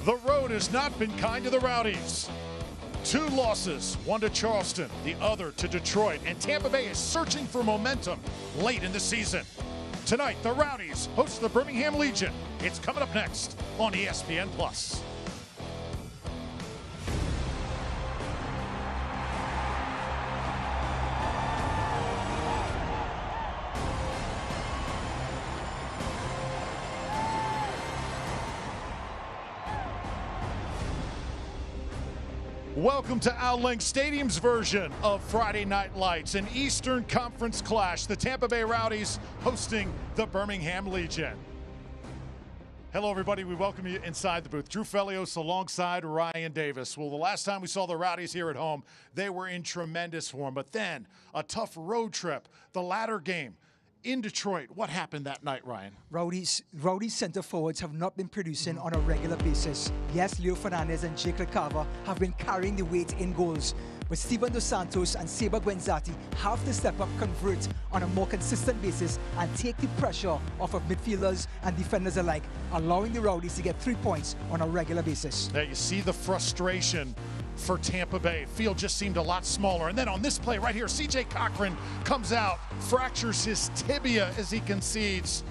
The road has not been kind to the Rowdies. 2 losses, one to Charleston, the other to Detroit, and Tampa Bay is searching for momentum late in the season. Tonight, the Rowdies host the Birmingham Legion. It's coming up next on ESPN+. Welcome to Al Link Stadium's version of Friday Night Lights, an Eastern Conference clash. The Tampa Bay Rowdies hosting the Birmingham Legion. Hello, everybody. We welcome you inside the booth. Drew Felios alongside Ryan Davis. Well, the last time we saw the Rowdies here at home, they were in tremendous form. But then a tough road trip, the latter game in Detroit. What happened that night, Ryan? Rowdies center forwards have not been producing on a regular basis. Yes, Leo Fernandez and Jake LaCava have been carrying the weight in goals, but Steven Dos Santos and Seba Guenzati have to step up, convert on a more consistent basis, and take the pressure off of midfielders and defenders alike, allowing the Rowdies to get 3 points on a regular basis. There you see the frustration for Tampa Bay. Field just seemed a lot smaller. And then on this play right here, CJ Cochran comes out, fractures his tibia as he concedes.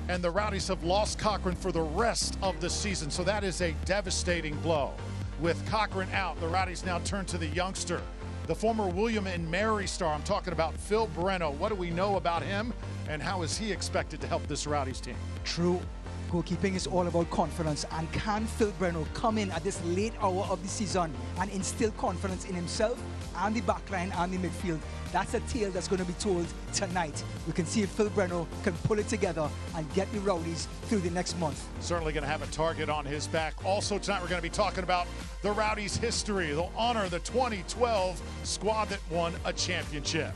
And the Rowdies have lost Cochran for the rest of the season. So that is a devastating blow. With Cochran out, the Rowdies now turn to the youngster, the former William and Mary star. I'm talking about Phil Breno. What do we know about him, and how is he expected to help this Rowdies team? True. Goalkeeping is all about confidence, and can Phil Breno come in at this late hour of the season and instill confidence in himself and the backline and the midfield? That's a tale that's going to be told tonight. We can see if Phil Breno can pull it together and get the Rowdies through the next month. Certainly going to have a target on his back. Also tonight we're going to be talking about the Rowdies' history. They'll honor the 2012 squad that won a championship.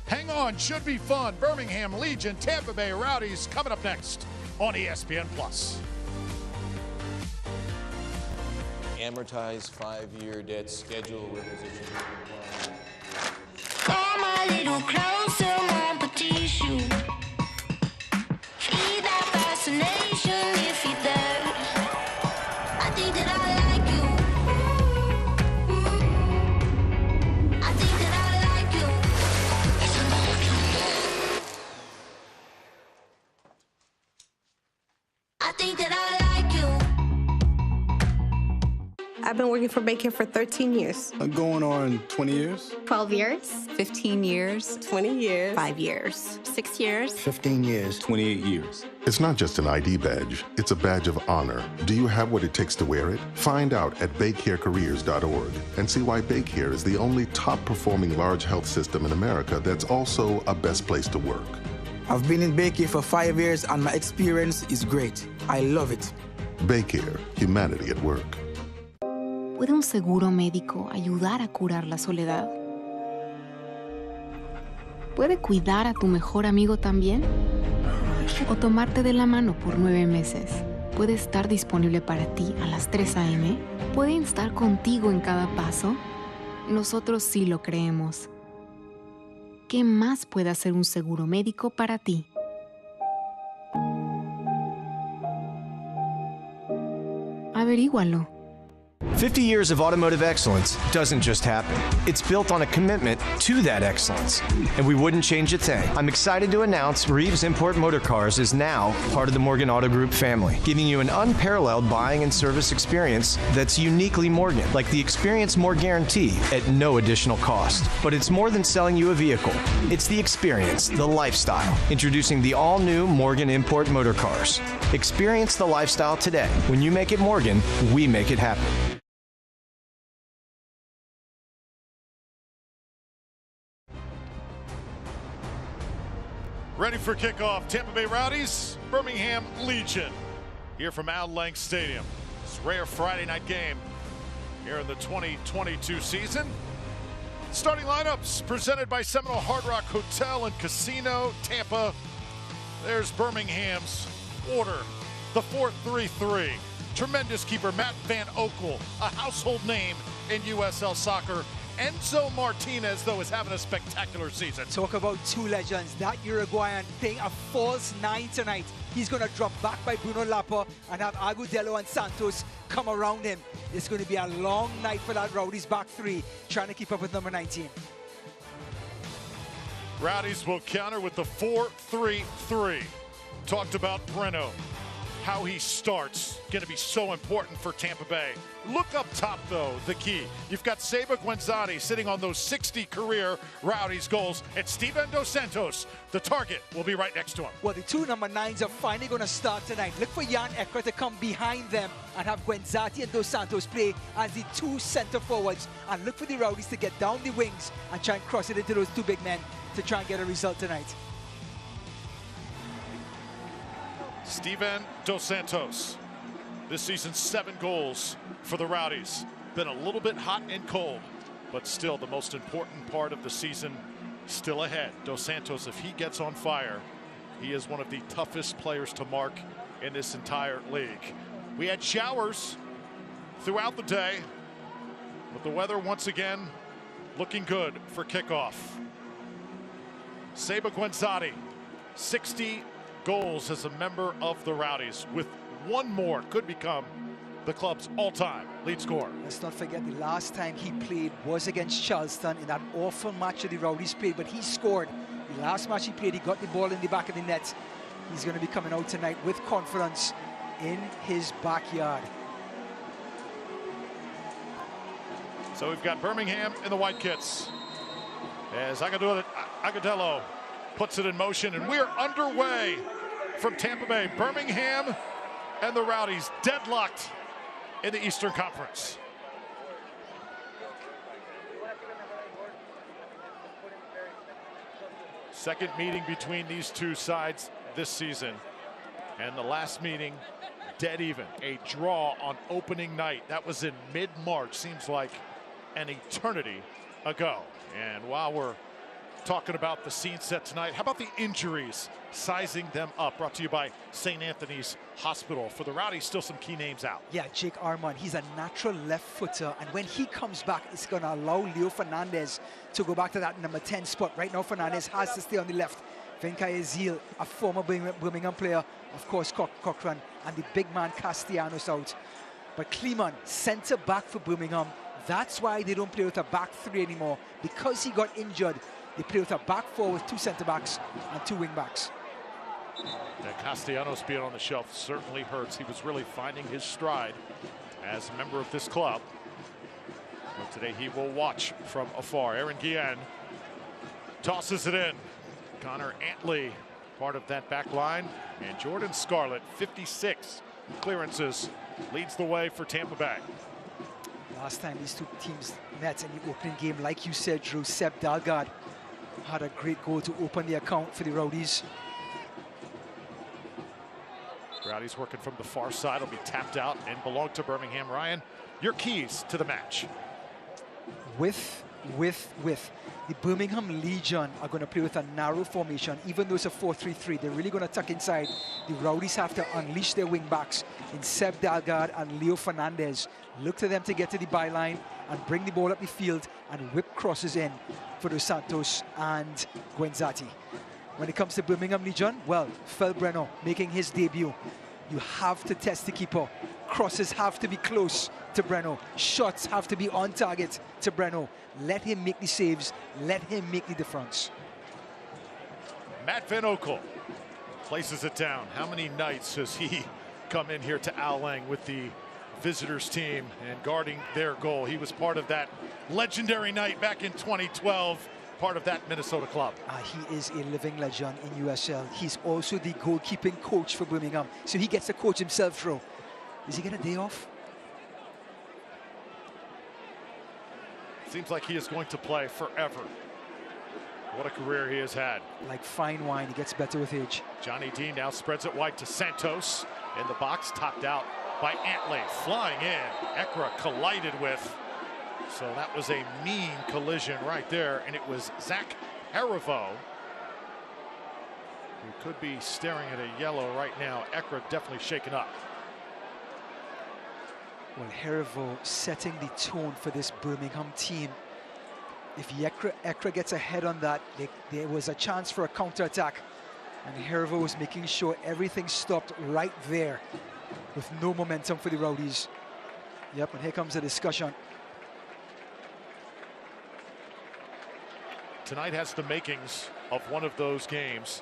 Hang on, should be fun. Birmingham Legion, Tampa Bay Rowdies coming up next on ESPN+. Amortized 5-year debt schedule requisition. Come a little closer, my petite shoe. Feel that fascination if you're there. I think that I like you. I think that I like you. I think that I like you. I've been working for Baycare for 13 years. Going on 20 years? 12 years. 15 years. 20 years. 5 years. 6 years. 15 years. 28 years. It's not just an ID badge, it's a badge of honor. Do you have what it takes to wear it? Find out at baycarecareers.org and see why Baycare is the only top-performing large health system in America that's also a best place to work. I've been in Baycare for 5 years and my experience is great. I love it. Baycare, humanity at work. ¿Puede un seguro médico ayudar a curar la soledad? ¿Puede cuidar a tu mejor amigo también? ¿O tomarte de la mano por 9 meses? ¿Puede estar disponible para ti a las 3 a.m.? ¿Puede estar contigo en cada paso? Nosotros sí lo creemos. ¿Qué más puede hacer un seguro médico para ti? Averígualo. 50 years of automotive excellence doesn't just happen. It's built on a commitment to that excellence, and we wouldn't change a thing. I'm excited to announce Reeves Import Motor Cars is now part of the Morgan Auto Group family, giving you an unparalleled buying and service experience that's uniquely Morgan, like the Experience More guarantee at no additional cost. But it's more than selling you a vehicle. It's the experience, the lifestyle. Introducing the all-new Morgan Import Motor Cars. Experience the lifestyle today. When you make it Morgan, we make it happen. Ready for kickoff, Tampa Bay Rowdies, Birmingham Legion. Here from Al Link Stadium. It's a rare Friday night game here in the 2022 season. Starting lineups presented by Seminole Hard Rock Hotel and Casino, Tampa. There's Birmingham's order, the 4-3-3. Tremendous keeper Matt Van Oekel, a household name in USL soccer. Enzo Martinez, though, is having a spectacular season. Talk about two legends. That Uruguayan playing a false 9 tonight. He's going to drop back by Bruno Lapa and have Agudelo and Santos come around him. It's going to be a long night for that Rowdies back three, trying to keep up with number 19. Rowdies will counter with the 4-3-3. Talked about Breno, how he starts, going to be so important for Tampa Bay. Look up top, though, the key. You've got Seba Guenzati sitting on those 60 career Rowdies goals, and Steven Dos Santos, the target, will be right next to him. Well, the two number 9s are finally going to start tonight. Look for Jan Ekra to come behind them and have Guenzati and Dos Santos play as the two center forwards. And look for the Rowdies to get down the wings and try and cross it into those two big men to try and get a result tonight. Steven Dos Santos, this season 7 goals for the Rowdies. Been a little bit hot and cold, but still the most important part of the season still ahead. Dos Santos, if he gets on fire, he is one of the toughest players to mark in this entire league. We had showers throughout the day, with the weather once again looking good for kickoff. Seba Guenzati, 60 goals as a member of the Rowdies, with one more could become the club's all-time lead scorer. Let's not forget the last time he played was against Charleston in that awful match that the Rowdies played, but he scored. The last match he played, he got the ball in the back of the net. He's going to be coming out tonight with confidence in his backyard. So we've got Birmingham in the white kits as Agudelo puts it in motion, and we're underway from Tampa Bay. Birmingham and the Rowdies deadlocked in the Eastern Conference. Second meeting between these two sides this season, and the last meeting dead even. A draw on opening night. That was in mid-March. Seems like an eternity ago. And while we're talking about the scene set tonight, how about the injuries? Sizing them up. Brought to you by St. Anthony's Hospital. For the Rowdies, still some key names out. Yeah, Jake Armand, he's a natural left footer, and when he comes back, it's going to allow Leo Fernandez to go back to that number 10 spot. Right now, Fernandez has to stay on the left. Venkai Azil, a former Birmingham player, of course, Cochran, and the big man Castellanos out. But Kleeman, center back for Birmingham. That's why they don't play with a back three anymore. Because he got injured, they play with a back four with 2 center backs and 2 wing backs. And Castellanos being on the shelf certainly hurts. He was really finding his stride as a member of this club. But today he will watch from afar. Aaron Guillen tosses it in. Connor Antley, part of that back line. And Jordan Scarlett, 56 clearances, leads the way for Tampa Bay. Last time these two teams met in the opening game, like you said, Drew, Seb Dalgard had a great goal to open the account for the Rowdies. Rowdies working from the far side, will be tapped out and belong to Birmingham. Ryan, your keys to the match. With the Birmingham Legion are going to play with a narrow formation. Even though it's a 4-3-3, they're really going to tuck inside. The Rowdies have to unleash their wing backs in Seb Dalgard and Leo Fernandez. Look to them to get to the byline and bring the ball up the field and whip crosses in for Dos Santos and Guenzati. When it comes to Birmingham Legion, well, Fel Breno making his debut. You have to test the keeper. Crosses have to be close to Breno. Shots have to be on target to Breno. Let him make the saves. Let him make the difference. Matt Van Oekel places it down. How many nights has he come in here to Al Lang with the visitors team and guarding their goal? He was part of that legendary night back in 2012. Part of that Minnesota club. He is a living legend in USL. He's also the goalkeeping coach for Birmingham. So he gets to coach himself through. Is he getting a day off? Seems like he is going to play forever. What a career he has had. Like fine wine, he gets better with age. Johnny Dean now spreads it wide to Santos. In the box, topped out by Antley. Flying in. Ekra collided with. So that was a mean collision right there, and it was Zach Harivo who could be staring at a yellow right now. Ekra definitely shaken up. Well, Harivo setting the tone for this Birmingham team. If Ekra gets ahead on that, there was a chance for a counter-attack. And Hervo was making sure everything stopped right there with no momentum for the Rowdies. Yep, and here comes the discussion. Tonight has the makings of one of those games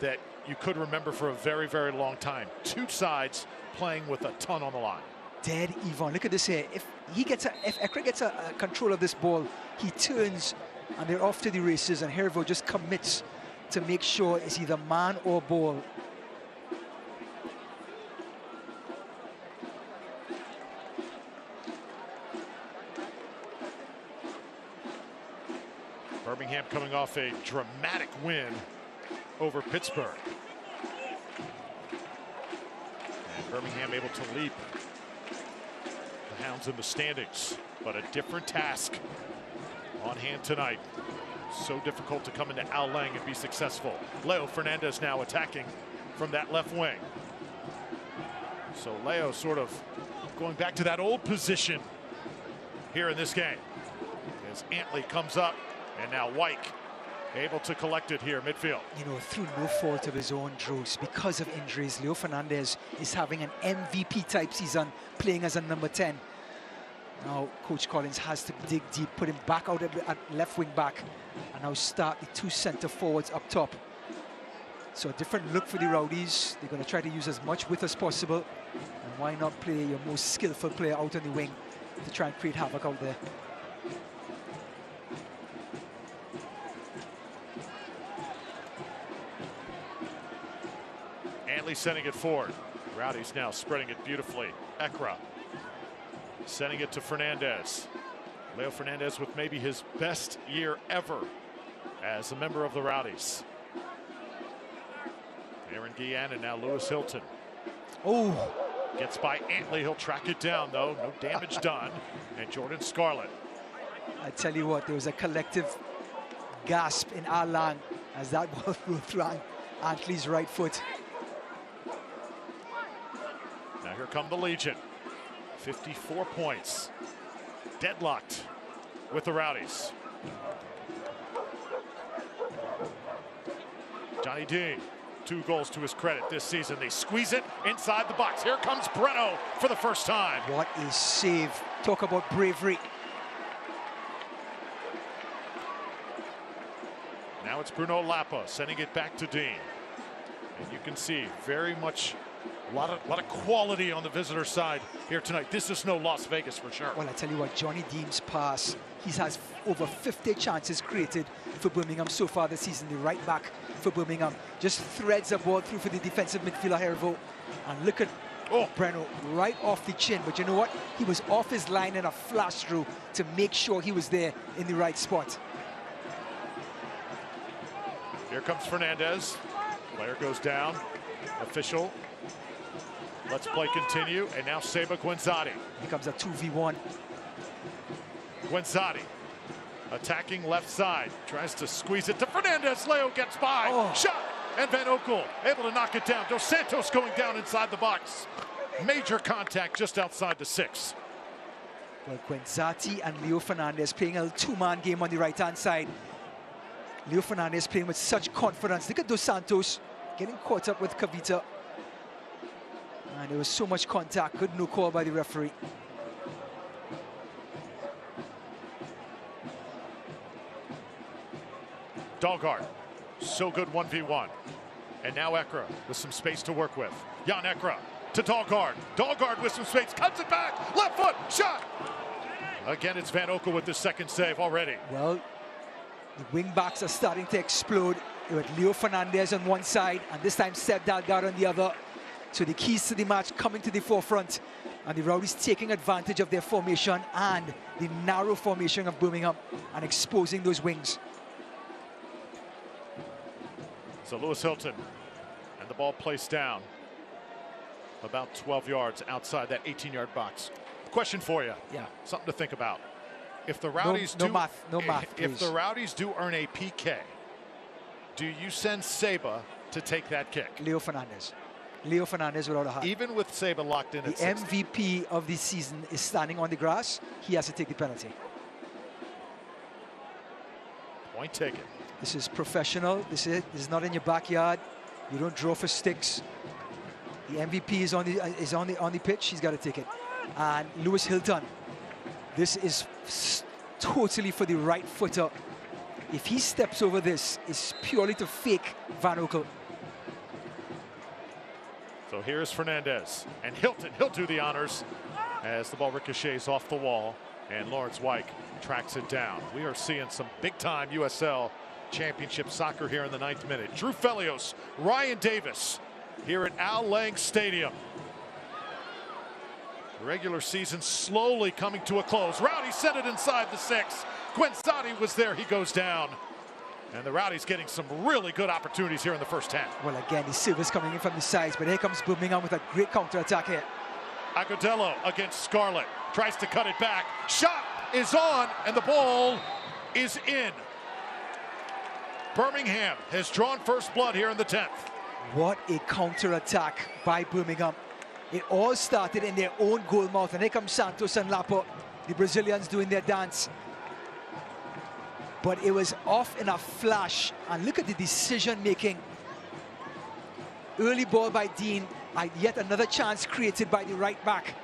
that you could remember for a very, very long time. Two sides playing with a ton on the line. Dead even. Look at this here. If Ekra gets a control of this ball, he turns and they're off to the races, and Hervo just commits to make sure it's either man or ball. Birmingham coming off a dramatic win over Pittsburgh. And Birmingham able to leap the Hounds in the standings, but a different task on hand tonight. So difficult to come into Al Lang and be successful. Leo Fernandez now attacking from that left wing. So Leo sort of going back to that old position here in this game. As Antley comes up, and now Wyke able to collect it here midfield. You know, through no fault of his own, Drews, because of injuries, Leo Fernandez is having an MVP type season playing as a number 10. Now Coach Collins has to dig deep, put him back out at left wing back, and now start the two centre forwards up top. So a different look for the Rowdies. They're going to try to use as much width as possible, and why not play your most skillful player out on the wing to try and create havoc out there. Antley sending it forward. Rowdies now spreading it beautifully. Ekra sending it to Fernandez. Leo Fernandez with maybe his best year ever as a member of the Rowdies. Aaron Guillen and now Lewis Hilton. Oh, gets by Antley. He'll track it down though. No damage done. And Jordan Scarlett. I tell you what, there was a collective gasp in Al Lang as that ball flew through Antley's right foot. Now here come the Legion. 54 points. Deadlocked with the Rowdies. Johnny Dean, 2 goals to his credit this season. They squeeze it inside the box. Here comes Breno for the first time. What a save. Talk about bravery. Now it's Bruno Lapa sending it back to Dean. And you can see very much a lot of quality on the visitor side here tonight. This is no Las Vegas for sure. Well, I tell you what, Johnny Dean's pass, he has over 50 chances created for Birmingham so far this season. The right back for Birmingham just threads a ball through for the defensive midfielder Hervo. And look at Breno right off the chin. But you know what? He was off his line in a flash through to make sure he was there in the right spot. Here comes Fernandez. Player goes down. Official. Let's play continue. And now Seba Guenzati. Here comes a 2v1. Guenzati attacking left side. Tries to squeeze it to Fernandez. Leo gets by. Shot. And Van Oekel able to knock it down. Dos Santos going down inside the box. Major contact just outside the 6. Well, Guenzati and Leo Fernandez playing a 2-man game on the right-hand side. Leo Fernandez playing with such confidence. Look at Dos Santos getting caught up with Kavita. And there was so much contact. Good no call by the referee. Dalgard, so good 1v1. And now Ekra with some space to work with. Jan Ekra to Dalgard. Dalgard with some space, cuts it back, left foot, shot! Again, it's Van Oekel with the second save already. Well, the wing backs are starting to explode with Leo Fernandez on one side and this time Seb Dalgard on the other. So the keys to the match coming to the forefront, and the Rowdies taking advantage of their formation and the narrow formation of Birmingham and exposing those wings. So Lewis Hilton and the ball placed down about 12 yards outside that 18-yard box. Question for you. Yeah. Something to think about. If the Rowdies no math, if the Rowdies do earn a PK, do you send Seba to take that kick? Leo Fernandez. Leo Fernandez without a hat. Even with Seba locked in at 60. MVP of the season is standing on the grass. He has to take the penalty. Point taken. This is professional. This is not in your backyard. You don't draw for sticks. The MVP is on the pitch. He's got to take it. And Lewis Hilton. This is totally for the right footer. If he steps over this, it's purely to fake Van Oekel. So here's Fernandez, and Hilton, he'll do the honors as the ball ricochets off the wall, and Lawrence Wyke tracks it down. We are seeing some big-time USL Championship soccer here in the 9th minute. Drew Felios, Ryan Davis here at Al Lang Stadium. The regular season slowly coming to a close. Rowdy set it inside the 6. Guenzati was there, he goes down. And the Rowdies getting some really good opportunities here in the first half. Well, again, the Silvers coming in from the sides, but here comes Birmingham with a great counter-attack here. Agudelo against Scarlett. Tries to cut it back. Shot is on, and the ball is in. Birmingham has drawn first blood here in the 10th. What a counter-attack by Birmingham. It all started in their own goal mouth, and here comes Santos and Lapo, the Brazilians doing their dance. But it was off in a flash, and look at the decision-making. Early ball by Dean, and yet another chance created by the right back.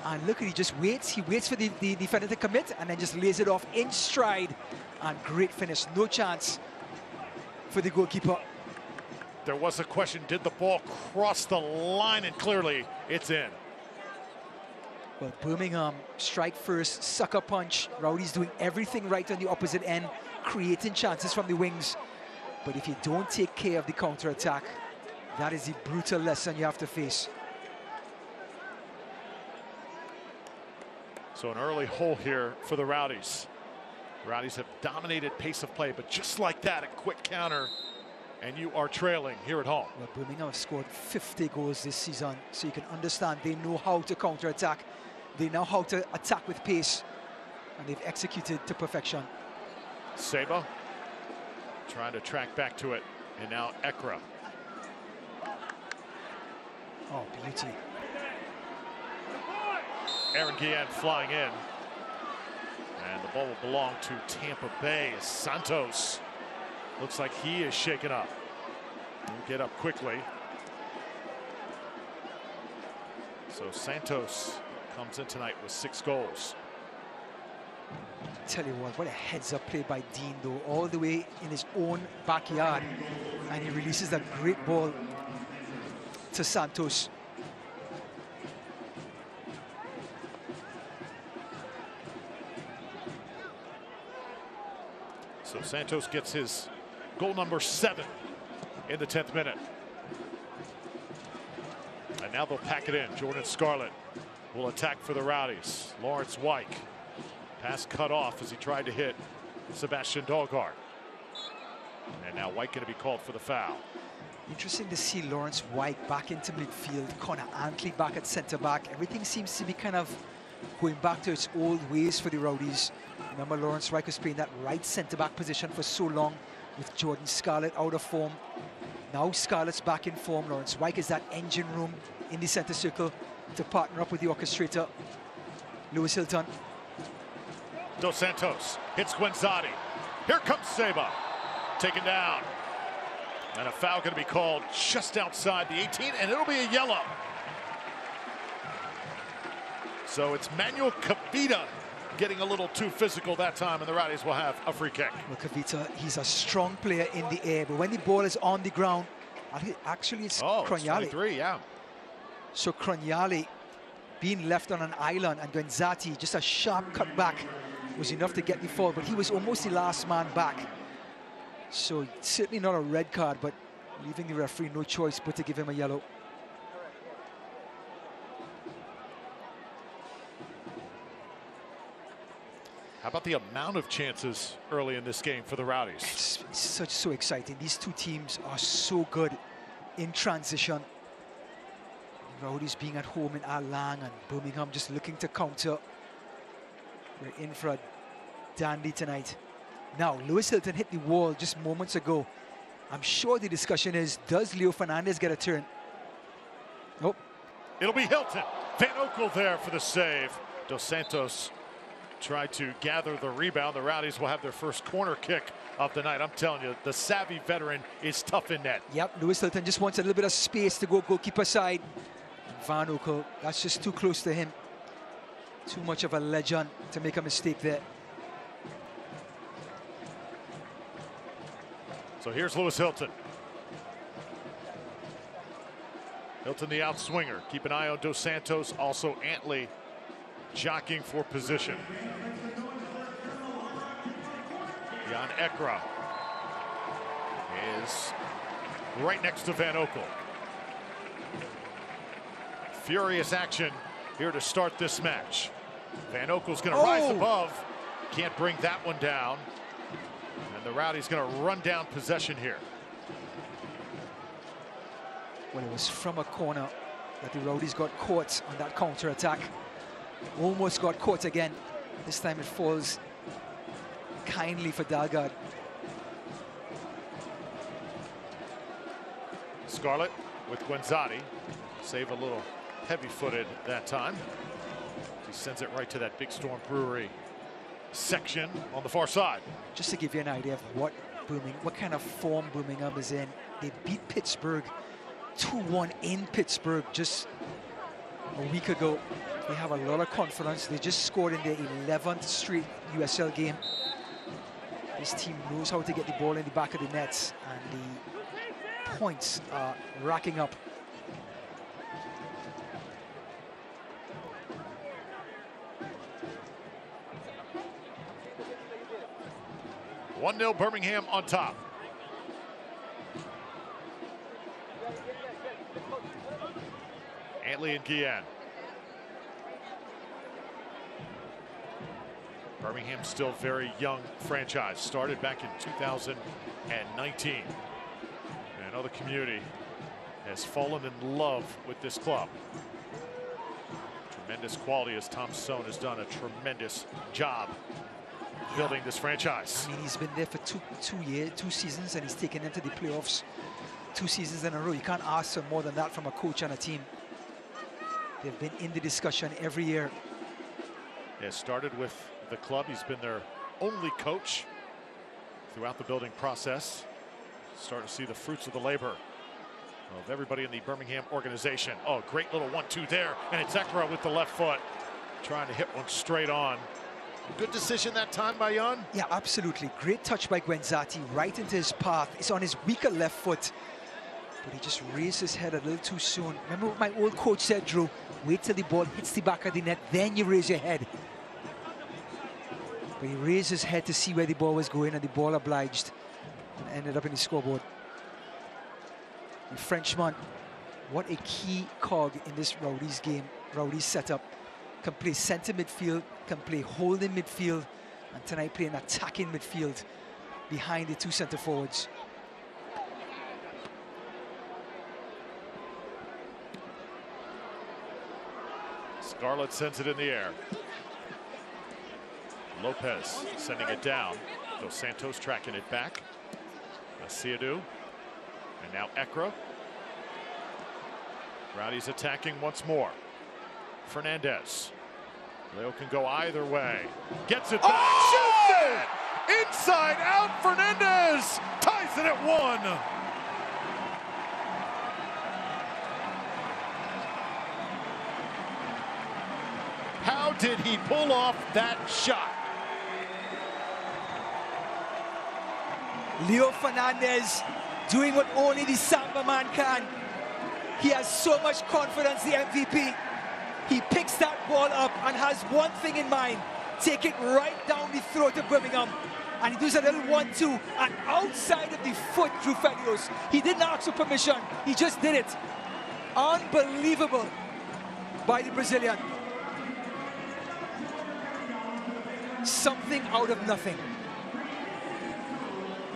And look at, he just waits. He waits for the defender to commit, and then just lays it off in stride. And great finish, no chance for the goalkeeper. There was a question, did the ball cross the line? And clearly, it's in. Well, Birmingham strike first, sucker punch. Rowdies doing everything right on the opposite end, creating chances from the wings. But if you don't take care of the counter-attack, that is the brutal lesson you have to face. So an early hole here for the Rowdies. Rowdies have dominated pace of play, but just like that, a quick counter, and you are trailing here at home. Well, Birmingham have scored 50 goals this season, so you can understand they know how to counter-attack. They know how to attack with pace, and they've executed to perfection. Seba trying to track back to it, and now Ekra. Oh, beauty. Aaron Guillen flying in. And the ball will belong to Tampa Bay as Santos looks like he is shaken up. He'll get up quickly. So Santos comes in tonight with 6 goals. Tell you what a heads-up play by Dean, though, all the way in his own backyard. And he releases that great ball to Santos. So Santos gets his goal number 7 in the 10th minute. And now they'll pack it in. Jordan Scarlett will attack for the Rowdies. Lawrence Wyke. Pass cut off as he tried to hit Sebastian Dahlgaard. And now Wyke going to be called for the foul. Interesting to see Lawrence Wyke back into midfield, Connor Antley back at centre-back. Everything seems to be kind of going back to its old ways for the Rowdies. Remember, Lawrence Wyke was playing that right centre-back position for so long with Jordan Scarlett out of form. Now Scarlett's back in form. Lawrence Wyke is that engine room in the centre circle to partner up with the orchestrator, Lewis Hilton. Dos Santos hits Guenzati. Here comes Seba. Taken down. And a foul going to be called just outside the 18, and it'll be a yellow. So it's Manuel Kavita getting a little too physical that time, and the Rowdies will have a free kick. Well, Kavita, he's a strong player in the air, but when the ball is on the ground, actually it's Croniali. It's 23, yeah. So Croniali being left on an island, and Guenzati, just a sharp cut back was enough to get the fall, but he was almost the last man back. So certainly not a red card, but leaving the referee no choice but to give him a yellow. How about the amount of chances early in this game for the Rowdies? It's so exciting. These two teams are so good in transition. Rowdies being at home in Al Lang, and Birmingham just looking to counter. We're in for a dandy tonight. Now, Lewis Hilton hit the wall just moments ago. I'm sure the discussion is, does Leo Fernandez get a turn? Nope. It'll be Hilton. Van Oekel there for the save. Dos Santos tried to gather the rebound. The Rowdies will have their first corner kick of the night. I'm telling you, the savvy veteran is tough in net. Yep, Lewis Hilton just wants a little bit of space to go goalkeeper side. Van Oekel, that's just too close to him. Too much of a legend to make a mistake there. So here's Lewis Hilton. Hilton the outswinger. Keep an eye on Dos Santos, also Antley jockeying for position. Jan Ekra is right next to Van Oekel. Furious action here to start this match. Van Oekel's going to rise above. Can't bring that one down. And the Rowdies going to run down possession here. Well, it was from a corner that the Rowdies got caught on that counter-attack. Almost got caught again. This time it falls kindly for Dalgard. Scarlett with Guenzati. Save a little heavy-footed that time. He sends it right to that Big Storm Brewery section on the far side. Just to give you an idea of what kind of form Birmingham is in. They beat Pittsburgh 2-1 in Pittsburgh just a week ago. They have a lot of confidence. They just scored in their 11th straight USL game. This team knows how to get the ball in the back of the nets, and the points are racking up. (1-0) Birmingham on top. Antley and Guillen. Birmingham still very young franchise. Started back in 2019. And I know the community has fallen in love with this club. Tremendous quality, as Tom Sohn has done a tremendous job building this franchise. I mean, he's been there for two seasons, and he's taken them to the playoffs 2 seasons in a row. You can't ask for more than that from a coach and a team. They've been in the discussion every year. It started with the club. He's been their only coach throughout the building process. Starting to see the fruits of the labor of everybody in the Birmingham organization. Oh, great little 1-2 there, and it's Ekra with the left foot, trying to hit one straight on. Good decision that time by Jan. Yeah, absolutely. Great touch by Guenzati, right into his path. It's on his weaker left foot, but he just raised his head a little too soon. Remember what my old coach said, Drew? Wait till the ball hits the back of the net, then you raise your head. But he raised his head to see where the ball was going, and the ball obliged and ended up in the scoreboard. The Frenchman, what a key cog in this Rowdies game, Rowdies setup. Can play center midfield, can play holding midfield, and tonight play an attacking midfield behind the 2 center forwards. Scarlett sends it in the air. Lopez sending it down. Dos Santos tracking it back. Asiadu. And now Ekra. Rowdies attacking once more. Fernandez. Leo can go either way. Gets it back. Shoots it! Inside out. Fernandez ties it at 1. How did he pull off that shot? Leo Fernandez doing what only the Samba man can. He has so much confidence, the MVP. He picks that ball up and has one thing in mind: take it right down the throat of Birmingham. And he does a little 1-2, and outside of the foot through Felios. He didn't ask for permission, he just did it. Unbelievable by the Brazilian. Something out of nothing.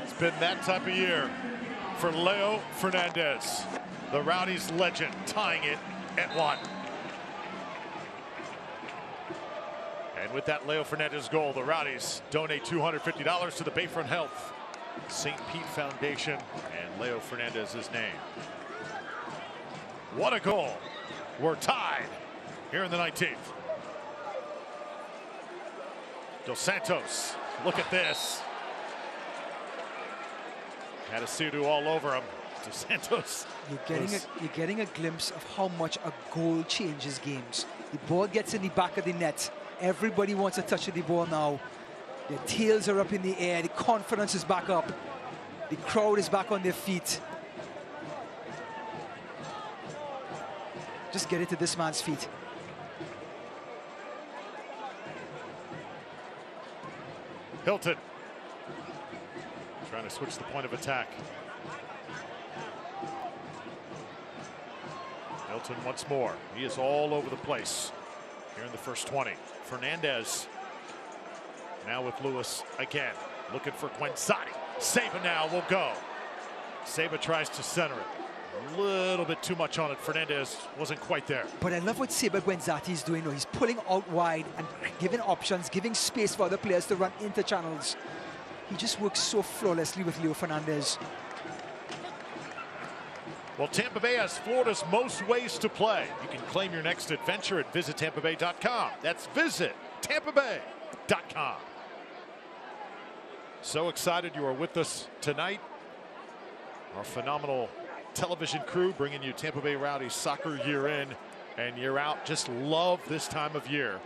It's been that type of year for Leo Fernandez, the Rowdies legend, tying it at 1. And with that Leo Fernandez goal, the Rowdies donate $250 to the Bayfront Health St. Pete Foundation and Leo Fernandez's name. What a goal. We're tied here in the 19th. Dos Santos, look at this. Had Asudu all over him. Dos Santos. You're getting a glimpse of how much a goal changes games. The ball gets in the back of the net. Everybody wants a touch of the ball now. Their tails are up in the air. The confidence is back up. The crowd is back on their feet. Just get it to this man's feet. Hilton trying to switch the point of attack. Hilton once more. He is all over the place here in the first 20. Fernandez now with Lewis again. Looking for Gwenzati. Seba now will go. Seba tries to center it. A little bit too much on it. Fernandez wasn't quite there. But I love what Seba Gwenzati is doing. He's pulling out wide and giving options, giving space for other players to run into channels. He just works so flawlessly with Leo Fernandez. Well, Tampa Bay has Florida's most ways to play. You can claim your next adventure at visitampabay.com. That's visitampabay.com. So excited you are with us tonight. Our phenomenal television crew bringing you Tampa Bay Rowdies soccer year in and year out. Just love this time of year.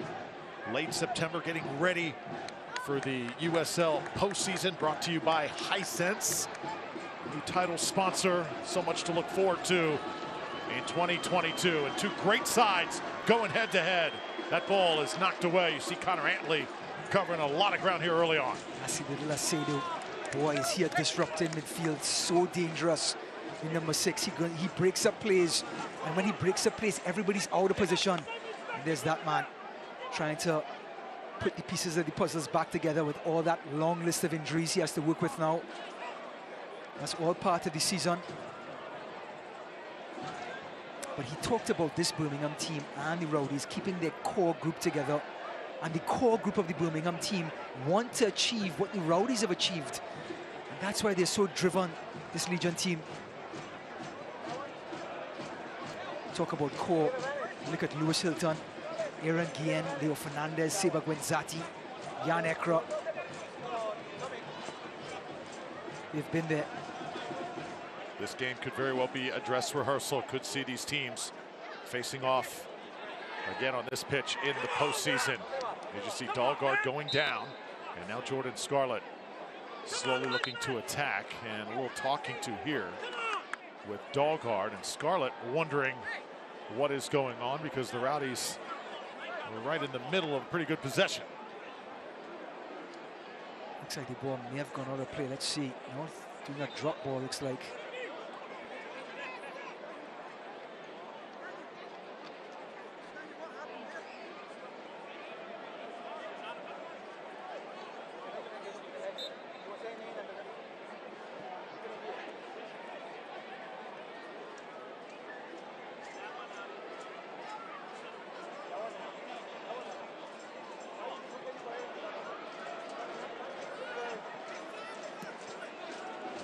Late September, getting ready for the USL postseason, brought to you by Hisense, new title sponsor. So much to look forward to in 2022, and two great sides going head to head. That ball is knocked away. You see Connor Antley covering a lot of ground here early on. Lacedo, boy, is he a disrupting midfield, so dangerous. In number 6, he breaks up plays, and when he breaks up plays, everybody's out of position. And there's that man trying to put the pieces of the puzzles back together with all that long list of injuries he has to work with now. That's all part of the season. But he talked about this Birmingham team and the Rowdies keeping their core group together. And the core group of the Birmingham team want to achieve what the Rowdies have achieved. And that's why they're so driven, this Legion team. Talk about core. Look at Lewis Hilton, Aaron Guillen, Leo Fernandez, Seba Gwenzati, Jan Ekra. They've been there. This game could very well be a dress rehearsal. Could see these teams facing off again on this pitch in the postseason. You just see Dahlgaard going down, and now Jordan Scarlett slowly looking to attack, and a little talking to here with Dahlgaard, and Scarlett wondering what is going on because the Rowdies were right in the middle of pretty good possession. Looks like the ball may have gone out of play. Let's see. No, doing a drop ball, looks like.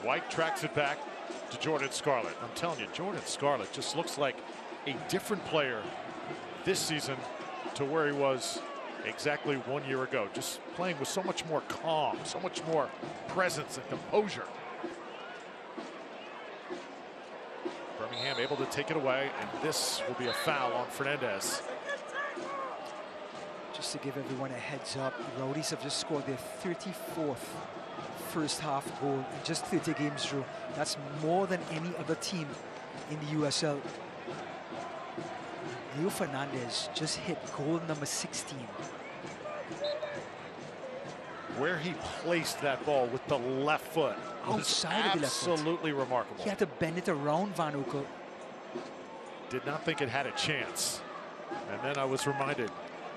White tracks it back to Jordan Scarlett. I'm telling you, Jordan Scarlett just looks like a different player this season to where he was exactly 1 year ago. Just playing with so much more calm, so much more presence and composure. Birmingham able to take it away, and this will be a foul on Fernandez. Just to give everyone a heads up, the Rowdies have just scored their 34th first half goal in just 30 games, Drew. That's more than any other team in the USL. Leo Fernandez just hit goal number 16. Where he placed that ball with the left foot outside of the left foot. Absolutely remarkable. He had to bend it around Van Oekel. Did not think it had a chance. And then I was reminded,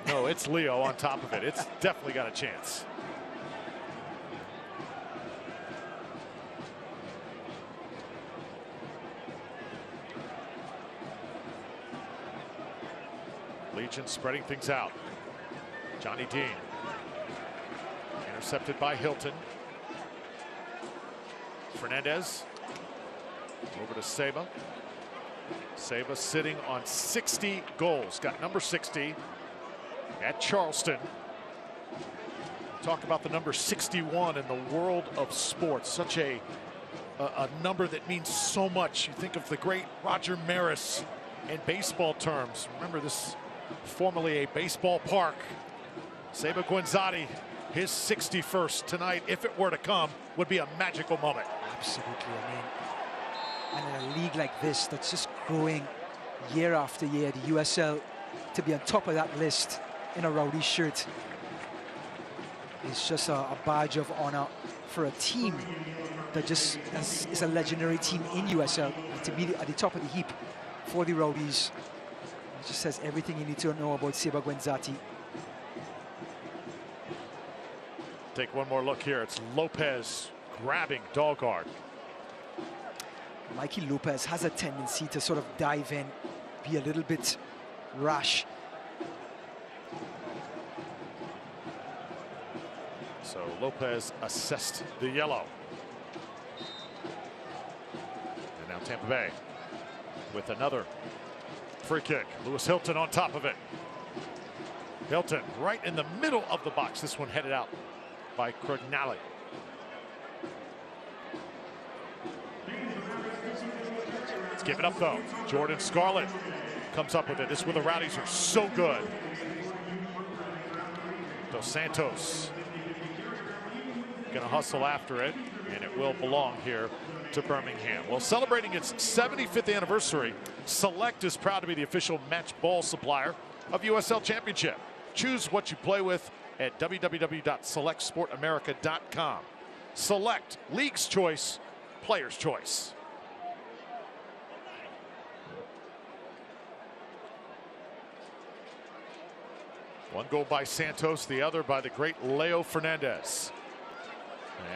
no, it's Leo on top of it. It's definitely got a chance. Legion spreading things out. Johnny Dean. Intercepted by Hilton. Fernandez. Over to Seba. Seba sitting on 60 goals. Got number 60 at Charleston. Talk about the number 61 in the world of sports. Such a a number that means so much. You think of the great Roger Maris in baseball terms. Remember, this formerly a baseball park. Seba Guenzati, his 61st tonight, if it were to come, would be a magical moment. Absolutely. I mean, and in a league like this that's just growing year after year, the USL, to be on top of that list in a Rowdies shirt is just a badge of honor for a team that just is a legendary team in USL. And to be at the top of the heap for the Rowdies, it just says everything you need to know about Seba Guenzati. Take one more look here. It's Lopez grabbing Dalgard. Mikey Lopez has a tendency to sort of dive in, be a little bit rash. So Lopez assessed the yellow. And now Tampa Bay with another free kick. Lewis Hilton on top of it. Hilton right in the middle of the box. This one headed out by Crognali. Let's give it up though. Jordan Scarlett comes up with it. This is where the Rowdies are so good. Dos Santos gonna hustle after it, and it will belong here to Birmingham. Well, celebrating its 75th anniversary, Select is proud to be the official match ball supplier of USL Championship. Choose what you play with at www.selectsportamerica.com. Select, league's choice, player's choice. One goal by Santos, the other by the great Leo Fernandez.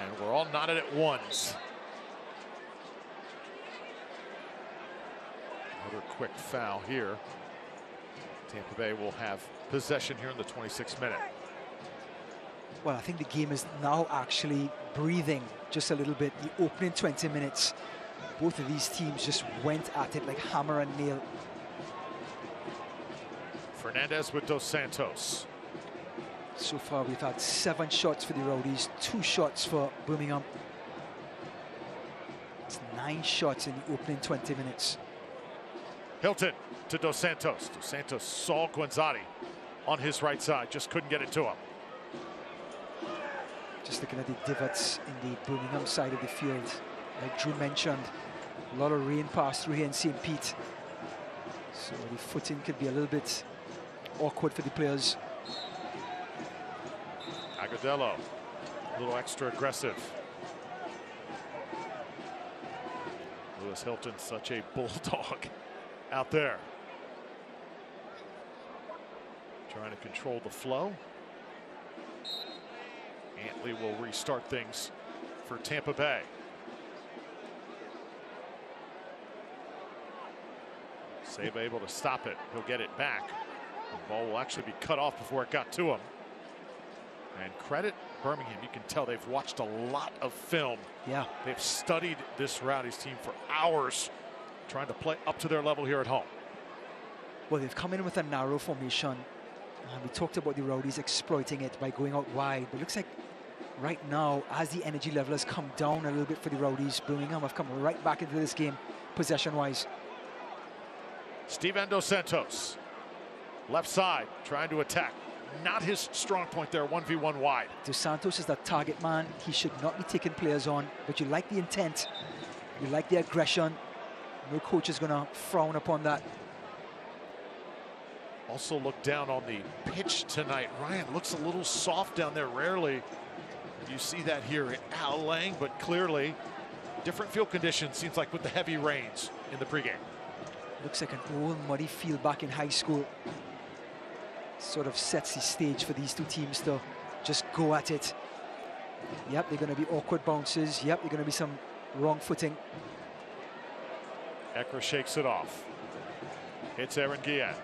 And we're all knotted at ones. Another quick foul here. Tampa Bay will have possession here in the 26th minute. Well, I think the game is now actually breathing just a little bit. The opening 20 minutes, both of these teams just went at it like hammer and nail. Fernandez with Dos Santos. So far, we've had 7 shots for the Rowdies, 2 shots for Birmingham. It's 9 shots in the opening 20 minutes. Hilton to Dos Santos. Dos Santos saw Guenzati on his right side, just couldn't get it to him. Just looking at the divots in the Birmingham side of the field, like Drew mentioned, a lot of rain passed through here in St. Pete. So the footing could be a little bit awkward for the players. Agudelo, a little extra aggressive. Lewis Hilton, such a bulldog out there. Trying to control the flow. Antley will restart things for Tampa Bay. Save able to stop it. He'll get it back. The ball will actually be cut off before it got to him. And credit Birmingham, you can tell they've watched a lot of film. Yeah. They've studied this Rowdies team for hours, trying to play up to their level here at home. Well, they've come in with a narrow formation. We talked about the Rowdies exploiting it by going out wide, but it looks like right now, as the energy level has come down a little bit for the Rowdies, Birmingham have come right back into this game, possession-wise. Steven Dos Santos, left side, trying to attack. Not his strong point there, 1v1 wide. Dos Santos is that target man. He should not be taking players on, but you like the intent, you like the aggression. No coach is going to frown upon that. Also look down on the pitch tonight. Ryan looks a little soft down there. Rarely you see that here at Al Lang, but clearly different field conditions, seems like, with the heavy rains in the pregame. Looks like an old muddy field back in high school. Sort of sets the stage for these two teams to just go at it. Yep, they're going to be awkward bounces. Yep, they're going to be some wrong footing. Ekra shakes it off. Hits Aaron Guillen.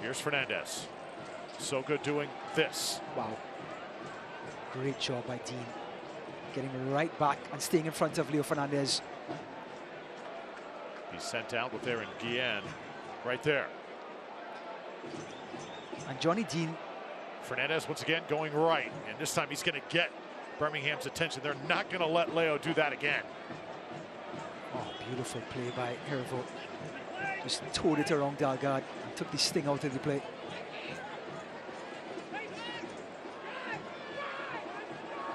Here's Fernandez. So good doing this. Wow. Great job by Dean. Getting right back and staying in front of Leo Fernandez. He's sent out with Aaron Guillen right there. And Johnny Dean. Fernandez once again going right. And this time he's going to get Birmingham's attention. They're not going to let Leo do that again. Oh, beautiful play by Hervo. Just towed it around Dalgard and took the sting out of the play.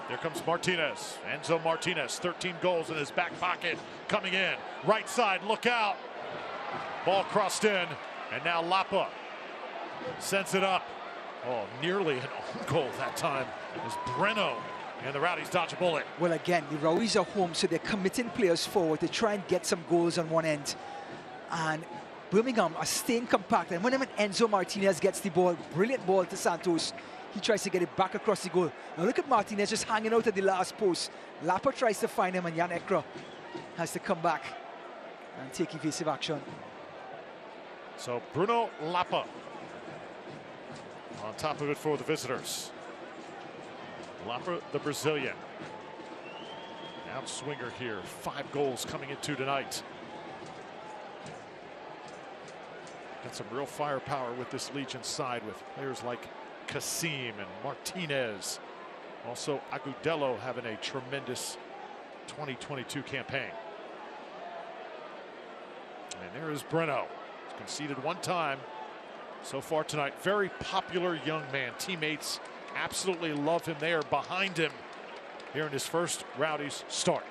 There comes Martinez. Enzo Martinez, 13 goals in his back pocket. Coming in, right side, look out. Ball crossed in, and now Lapa sends it up. Oh, nearly an own goal that time as Breno and the Rowdies dodge a bullet. Well, again, the Rowdies are home, so they're committing players forward to try and get some goals on one end. And Birmingham are staying compact. And when Enzo Martinez gets the ball, brilliant ball to Santos. He tries to get it back across the goal. Now look at Martinez just hanging out at the last post. Lapa tries to find him, and Jan Ekra has to come back and take evasive action. So Bruno Lapa on top of it for the visitors. Lapa, the Brazilian. Outswinger here. 5 goals coming into tonight. Got some real firepower with this Legion side with players like Kasim and Martinez. Also Agudelo having a tremendous 2022 campaign. And there is Breno. He's conceded 1 time so far tonight. Very popular young man. Teammates absolutely love him. They are behind him here in his first Rowdies start.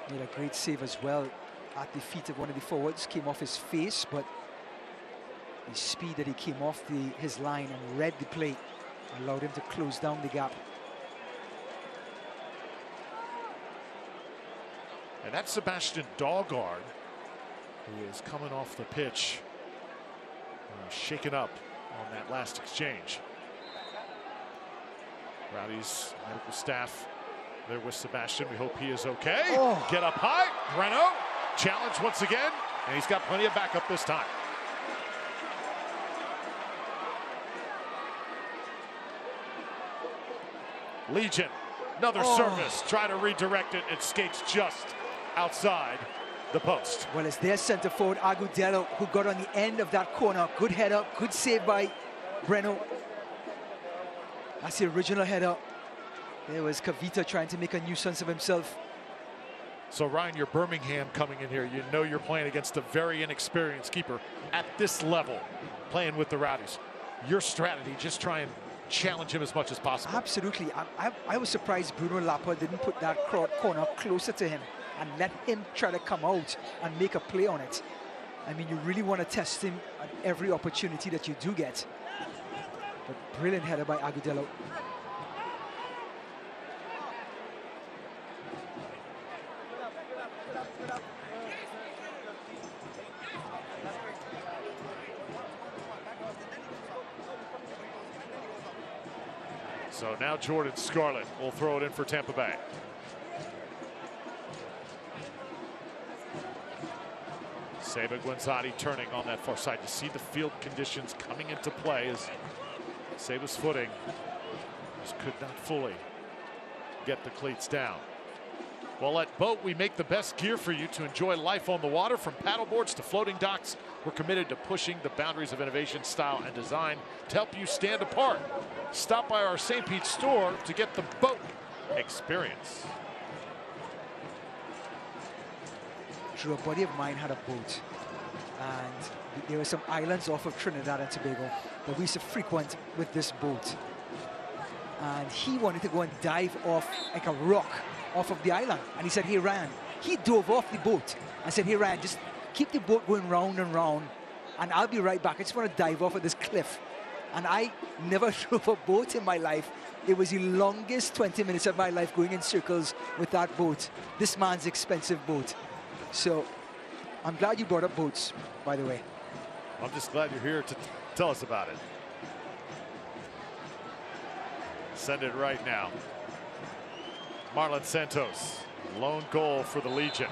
Made a great save as well at the feet of one of the forwards. Came off his face, but the speed that he came off his line and read the play allowed him to close down the gap. And that's Sebastian Dahlgaard, who is coming off the pitch, shaken up on that last exchange. Rowdies medical staff there with Sebastian. We hope he is okay. Oh. Get up high. Breno challenged once again, and he's got plenty of backup this time. Legion, another service, try to redirect it. It skates just outside the post. Well, it's their center forward, Agudelo, who got on the end of that corner. Good header, good save by Breno. That's the original header. There was Kavita trying to make a nuisance of himself. So Ryan, you're Birmingham coming in here. You know you're playing against a very inexperienced keeper at this level, playing with the Rowdies. Your strategy, just try and challenge him as much as possible. Absolutely. I was surprised Bruno Lapa didn't put that corner closer to him and let him try to come out and make a play on it. I mean, you really want to test him at every opportunity that you do get. But brilliant header by Agudelo. So now Jordan Scarlett will throw it in for Tampa Bay. Seba Guenzati turning on that far side. You see the field conditions coming into play as Seba's footing just could not fully get the cleats down. Well, at Boat, we make the best gear for you to enjoy life on the water. From paddleboards to floating docks, we're committed to pushing the boundaries of innovation, style, and design to help you stand apart. Stop by our St. Pete store to get the Boat experience. Drew, a buddy of mine had a boat, and there were some islands off of Trinidad and Tobago that we used to frequent with this boat. And he wanted to go and dive off like a rock off of the island. And he said, hey, Ryan, he dove off the boat and said, hey, Ryan, just keep the boat going round and round, and I'll be right back. I just want to dive off of this cliff. And I never drove a boat in my life. It was the longest 20 minutes of my life going in circles with that boat. This man's expensive boat. So I'm glad you brought up boats, by the way. I'm just glad you're here to tell us about it. Send it right now. Marlon Santos, lone goal for the Legion.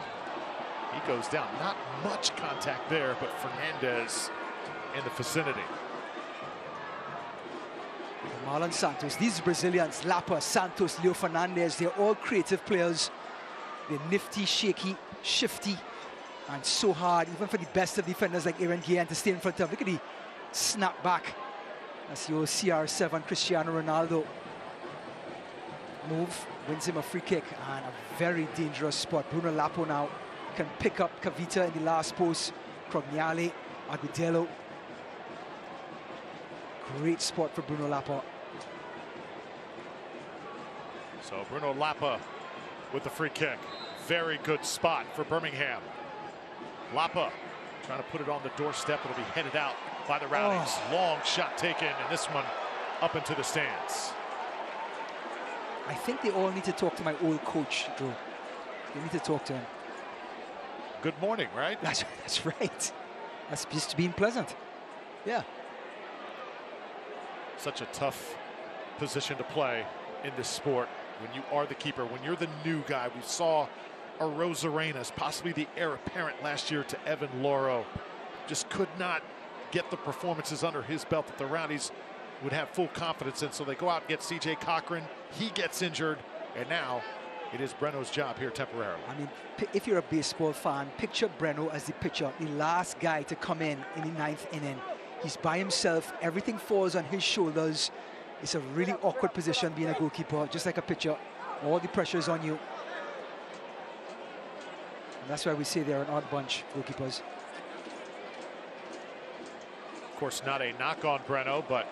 He goes down. Not much contact there, but Fernandez in the vicinity. Marlon Santos, these Brazilians, Lapa, Santos, Leo Fernandez, they're all creative players. They're nifty, shaky, shifty, and so hard, even for the best of defenders like Aaron Guillen to stay in front of. Look at the snap back. That's your CR7 Cristiano Ronaldo. move, wins him a free kick, and a very dangerous spot. Bruno Lapo now can pick up Cavita in the last post. Crognale, Agudelo. Great spot for Bruno Lapo. So Bruno Lapa with the free kick. Very good spot for Birmingham. Lapa trying to put it on the doorstep. It'll be headed out by the Rowdies. Long shot taken, and this one up into the stands. I think they all need to talk to my old coach, Drew. They need to talk to him. Good morning, right? That's right. That's just being pleasant. Yeah. Such a tough position to play in this sport when you are the keeper, when you're the new guy. We saw Arenas, possibly the heir apparent last year to Evan Loro, just could not get the performances under his belt that the Rowdies would have full confidence in. So they go out and get CJ Cochran. He gets injured, and now it is Breno's job here temporarily. I mean, if you're a baseball fan, picture Breno as the pitcher, the last guy to come in the 9th inning. He's by himself. Everything falls on his shoulders. It's a really awkward position being a goalkeeper, just like a pitcher. All the pressure is on you. And that's why we say they're an odd bunch, goalkeepers. Of course, not a knock on Breno, but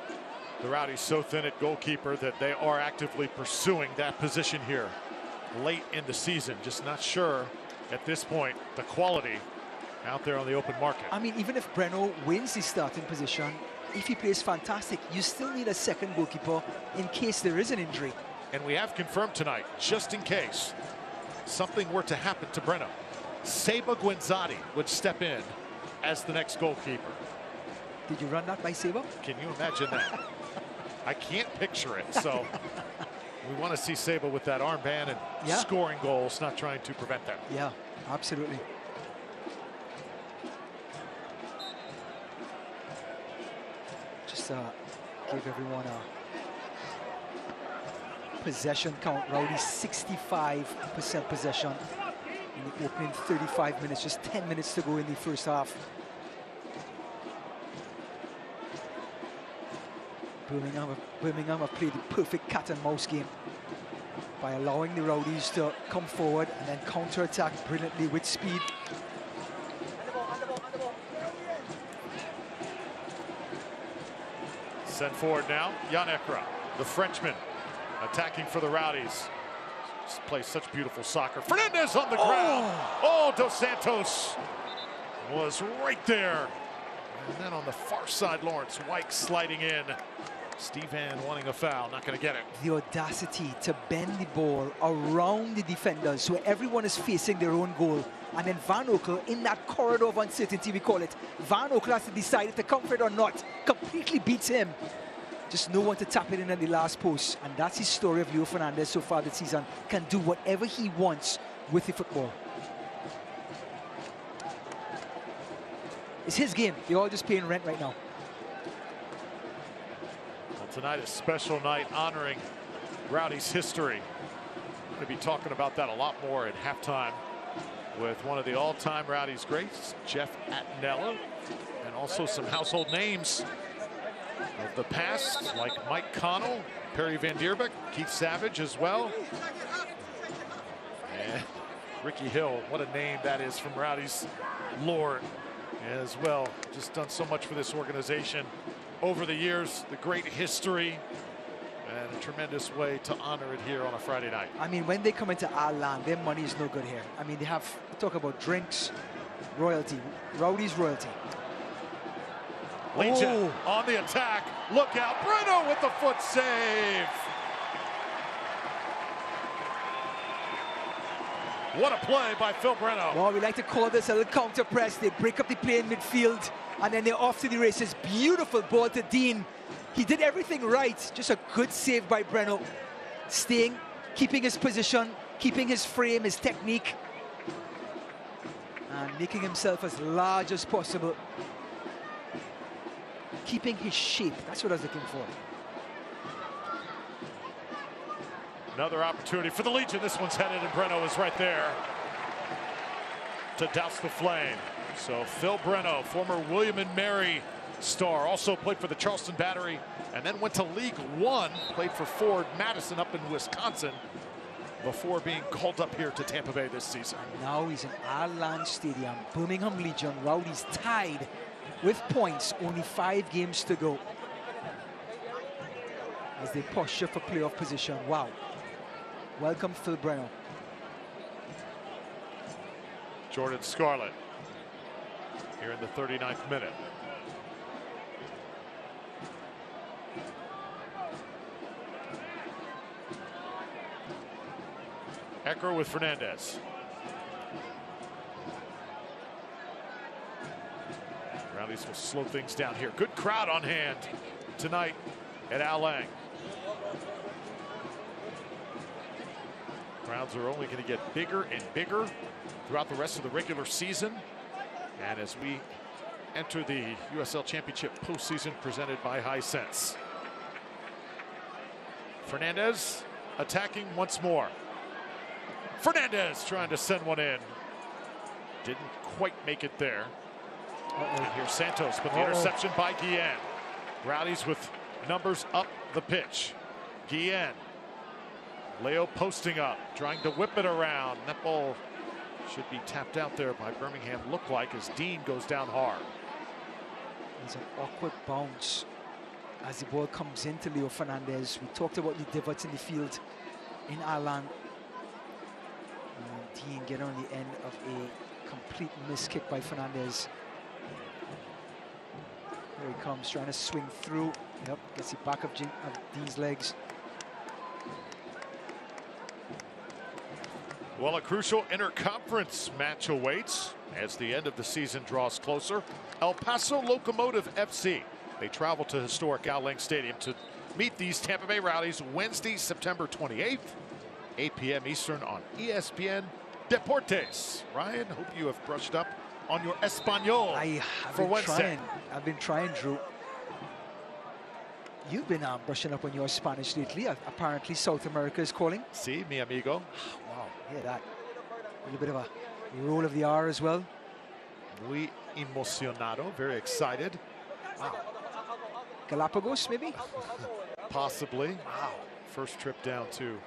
the Rowdies so thin at goalkeeper that they are actively pursuing that position here late in the season. Just not sure at this point the quality out there on the open market. I mean, even if Breno wins the starting position, if he plays fantastic, you still need a second goalkeeper in case there is an injury. And we have confirmed tonight, just in case something were to happen to Breno, Seba Guenzati would step in as the next goalkeeper. Did you run that by Seba? Can you imagine that? I can't picture it, so we want to see Seba with that armband and scoring goals, not trying to prevent that. Yeah, absolutely. Just give everyone a possession count. Rowdies 65% possession in the opening 35 minutes, just 10 minutes to go in the first half. Birmingham have played the perfect cat and mouse game by allowing the Rowdies to come forward and then counter-attack brilliantly with speed. Sent forward now, Jan Ekra, the Frenchman, attacking for the Rowdies. Just plays such beautiful soccer. Fernandez on the ground. Oh, Dos Santos was right there. And then on the far side, Lawrence White sliding in. Steve Van wanting a foul, not going to get it. The audacity to bend the ball around the defenders so everyone is facing their own goal. And then Van Oekel, in that corridor of uncertainty, we call it, Van Oekel has to decide if to come for it or not. Completely beats him. Just no one to tap it in at the last post. And that's the story of Leo Fernandez so far this season. Can do whatever he wants with the football. It's his game. You're all just paying rent right now. Well, tonight is a special night honoring Rowdies' history. We're going to be talking about that a lot more at halftime with one of the all-time Rowdies greats, Jeff Attinella, and also some household names of the past, like Mike Connell, Perry Van Dierbeek, Keith Savage as well. And Ricky Hill, what a name that is from Rowdies lore as well. Just done so much for this organization over the years, the great history, and a tremendous way to honor it here on a Friday night. I mean, when they come into our land, their money is no good here. I mean, they talk about drinks, royalty, Rowdies royalty. Legion on the attack. Look out, Breno with the foot save. What a play by Phil Breno. Well, we like to call this a little counter press. They break up the play in midfield, and then they're off to the races. Beautiful ball to Dean. He did everything right. Just a good save by Breno. Staying, keeping his position, keeping his frame, his technique, and making himself as large as possible. Keeping his shape. That's what I was looking for. Another opportunity for the Legion. This one's headed, and Breno is right there to douse the flame. So Phil Breno, former William & Mary star, also played for the Charleston Battery, and then went to League One, played for Ford Madison up in Wisconsin, before being called up here to Tampa Bay this season. And now he's in Allianz Stadium. Birmingham Legion, Rowdies tied with points, only 5 games to go, as they posture for playoff position. Wow. Welcome, Phil Brenner. Jordan Scarlett here in the 39th minute. Ecker with Fernandez. Rowdies will slow things down here. Good crowd on hand tonight at Al Lang. Crowds are only going to get bigger and bigger throughout the rest of the regular season. And as we enter the USL Championship postseason presented by Hisense. Fernandez attacking once more. Fernandez trying to send one in. Didn't quite make it there. And here's Santos, but the interception by Guillen. Rowdies with numbers up the pitch. Guillen. Leo posting up, trying to whip it around. That ball should be tapped out there by Birmingham, look like, as Dean goes down hard. It's an awkward bounce as the ball comes into Leo Fernandez. We talked about the divots in the field in Ireland. Dean getting on the end of a complete miss kick by Fernandez. Here he comes, trying to swing through. Yep, gets the back of Dean's legs. Well, a crucial interconference match awaits as the end of the season draws closer. El Paso Locomotive FC. They travel to historic Al Lang Stadium to meet these Tampa Bay Rowdies Wednesday, September 28th, 8 p.m. Eastern on ESPN Deportes. Ryan, hope you have brushed up on your Espanol for Wednesday. I've been trying, Drew. You've been brushing up on your Spanish lately. Apparently South America is calling. Si, mi amigo. Wow, hear that. A little bit of a roll of the R as well. Muy emocionado, very excited. Wow. Galapagos, maybe? Possibly. Wow. First trip down to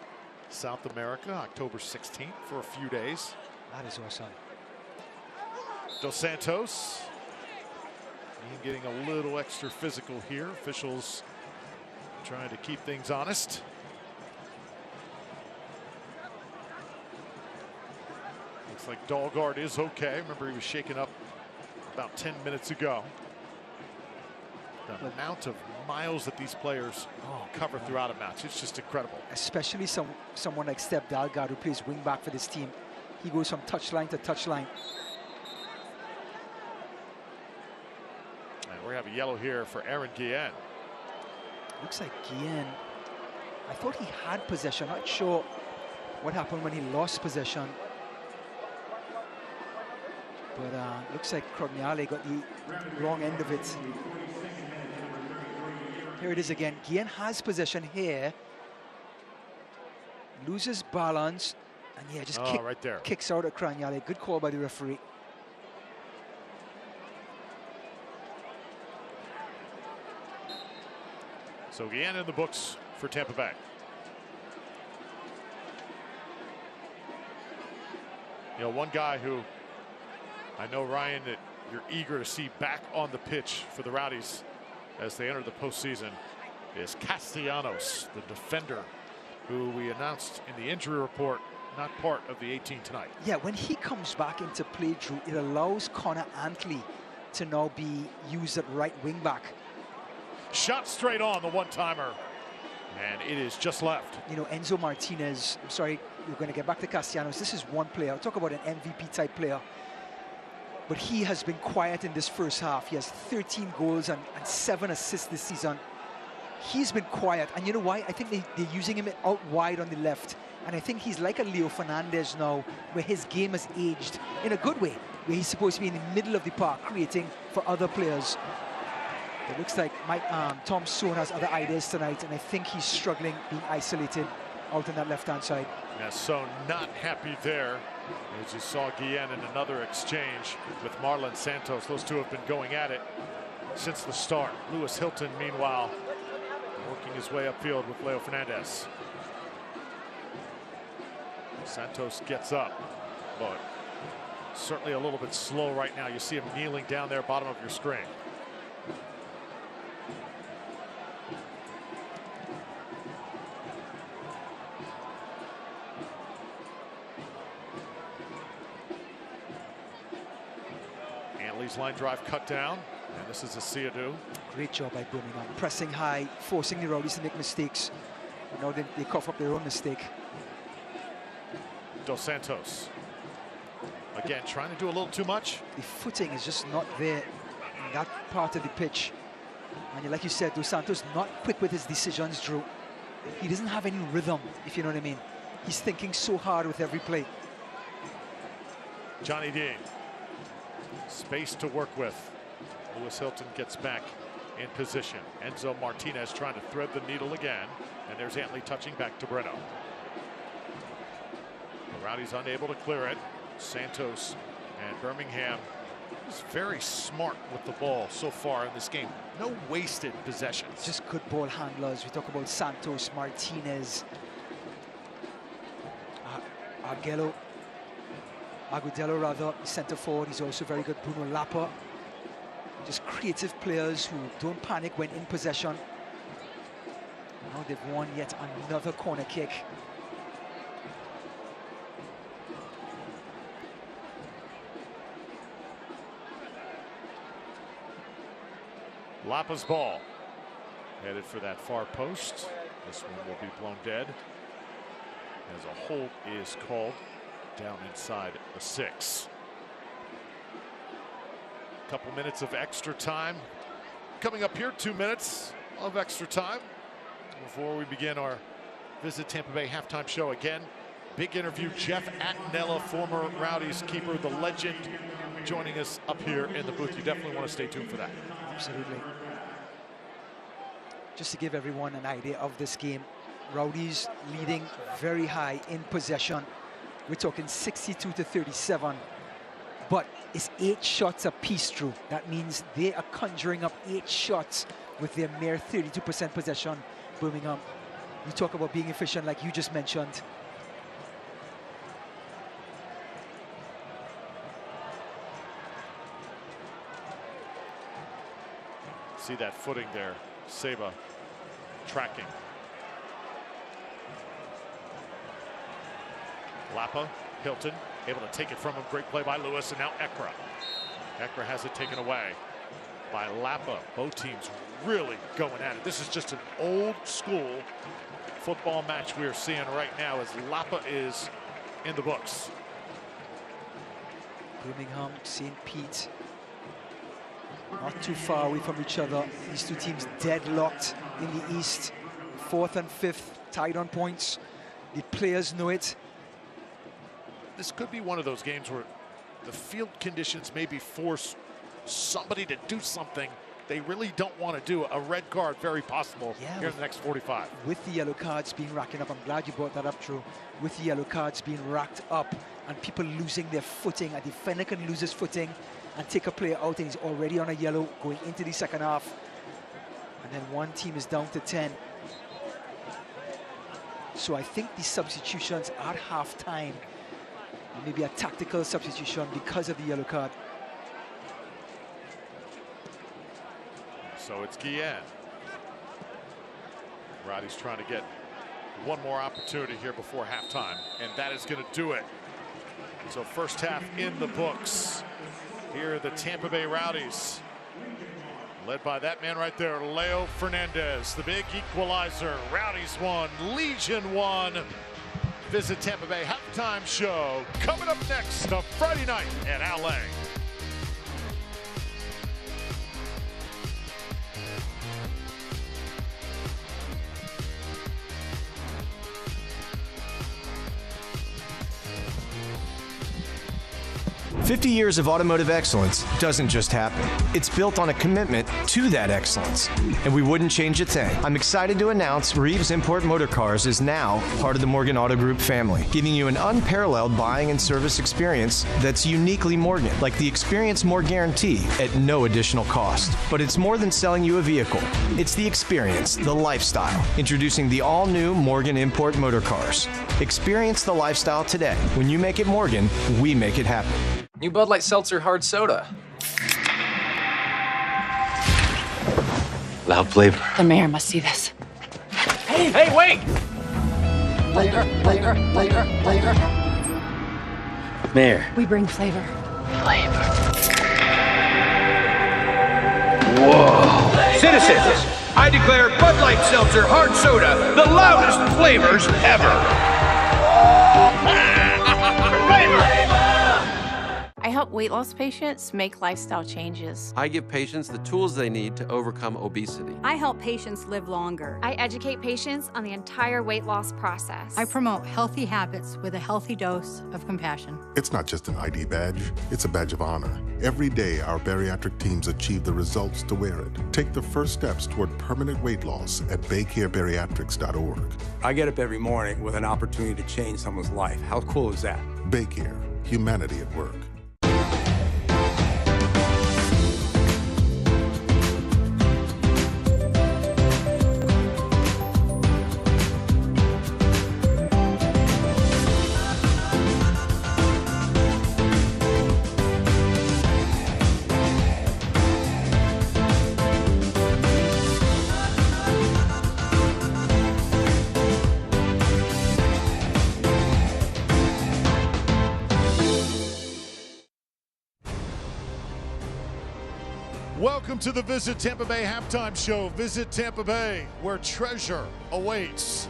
South America, October 16th for a few days. That is awesome. Dos Santos. Getting a little extra physical here. Officials trying to keep things honest. Looks like Dahlgaard is okay. Remember, he was shaken up about 10 minutes ago. The amount of miles that these players cover throughout a match, it's just incredible. Especially someone like Steph Dahlgaard, who plays wing back for this team. He goes from touchline to touchline. And we have a yellow here for Aaron Guillen. Looks like Guillen, I thought he had possession. Not sure what happened when he lost possession. But looks like Crognale got the wrong end of it. Here it is again. Guillen has possession here. Loses balance. And yeah, just right there. Kicks out at Crognale. Good call by the referee. So Guillen in the books for Tampa Bay. You know, one guy who I know, Ryan, that you're eager to see back on the pitch for the Rowdies as they enter the postseason is Castellanos, the defender who we announced in the injury report, not part of the 18 tonight. Yeah, when he comes back into play, Drew, it allows Connor Antley to now be used at right wing back. Shot straight on the one-timer, and it is just left. You know, Enzo Martinez, I'm sorry, we're going to get back to Castellanos. This is one player. I'll talk about an MVP type player. But he has been quiet in this first half. He has 13 goals and 7 assists this season. He's been quiet. And you know why? I think they're using him out wide on the left. And I think he's like a Leo Fernandez now, where his game has aged in a good way, where he's supposed to be in the middle of the park, creating for other players. It looks like Tom Sohn has other ideas tonight, and I think he's struggling being isolated out on that left-hand side. Yeah, so not happy there. As you saw Guillen in another exchange with Marlon Santos. Those two have been going at it since the start. Lewis Hilton, meanwhile, working his way upfield with Leo Fernandez. Santos gets up, but certainly a little bit slow right now. You see him kneeling down there, bottom of your screen. Antley's line drive cut down, and this is a Siadu. Great job by Birmingham, pressing high, forcing the Rowdies to make mistakes. You know, they cough up their own mistake. Dos Santos. Again, trying to do a little too much. The footing is just not there in that part of the pitch. And like you said, Dos Santos not quick with his decisions, Drew. He doesn't have any rhythm, if you know what I mean. He's thinking so hard with every play. Johnny Dean. Space to work with. Lewis Hilton gets back in position. Enzo Martinez trying to thread the needle again. And there's Antley touching back to Breno. The Rowdies unable to clear it. Santos and Birmingham is very smart with the ball so far in this game. No wasted possessions. Just good ball handlers. We talk about Santos, Martinez, Agudelo rather, center forward. He's also very good. Bruno Lapa. Just creative players who don't panic when in possession. Now they've won yet another corner kick. Lapa's ball headed for that far post. This one will be blown dead as a hold is called down inside the 6. Couple minutes of extra time coming up here. 2 minutes of extra time before we begin our Visit Tampa Bay halftime show. Again, big interview. Jeff Attinella, former Rowdies keeper, the legend, joining us up here in the booth. You definitely want to stay tuned for that. Absolutely. Just to give everyone an idea of this game, Rowdies leading very high in possession. We're talking 62 to 37, but it's 8 shots apiece, Drew. That means they are conjuring up 8 shots with their mere 32% possession. Birmingham, you talk about being efficient like you just mentioned. See that footing there, Seba tracking. Lapa, Hilton, able to take it from him. Great play by Lewis, and now Ekra. Ekra has it taken away by Lapa. Both teams really going at it. This is just an old school football match we are seeing right now as Lapa is in the books. Birmingham, St. Pete, not too far away from each other. These two teams deadlocked in the East. 4th and 5th, tied on points. The players know it. This could be one of those games where the field conditions maybe force somebody to do something they really don't want to do. A red card, very possible here in the next 45. With the yellow cards being racking up, I'm glad you brought that up, Drew. With the yellow cards being racked up and people losing their footing, a defender can lose his footing and take a player out, and he's already on a yellow going into the second half. And then one team is down to 10. So I think the substitutions at halftime, maybe a tactical substitution because of the yellow card. So it's Guillen. Rowdies trying to get one more opportunity here before halftime, and that is going to do it. So first half in the books. Here are the Tampa Bay Rowdies, led by that man right there, Leo Fernandez, the big equalizer. Rowdies 1, Legion 1. Visit Tampa Bay halftime show coming up next, a Friday night in LA. 50 years of automotive excellence doesn't just happen. It's built on a commitment to that excellence, and we wouldn't change a thing. I'm excited to announce Reeves Import Motorcars is now part of the Morgan Auto Group family, giving you an unparalleled buying and service experience that's uniquely Morgan, like the Experience More guarantee at no additional cost. But it's more than selling you a vehicle. It's the experience, the lifestyle. Introducing the all-new Morgan Import Motorcars. Experience the lifestyle today. When you make it Morgan, we make it happen. New Bud Light Seltzer Hard Soda. Loud flavor. The mayor must see this. Hey, wait! Flavor. Mayor. We bring flavor. Whoa. Citizens, I declare Bud Light Seltzer Hard Soda the loudest flavors ever. I help weight loss patients make lifestyle changes. I give patients the tools they need to overcome obesity. I help patients live longer. I educate patients on the entire weight loss process. I promote healthy habits with a healthy dose of compassion. It's not just an ID badge, it's a badge of honor. Every day, our bariatric teams achieve the results to wear it. Take the first steps toward permanent weight loss at baycarebariatrics.org. I get up every morning with an opportunity to change someone's life. How cool is that? Baycare, humanity at work. Welcome to the Visit Tampa Bay halftime show. Visit Tampa Bay, where treasure awaits.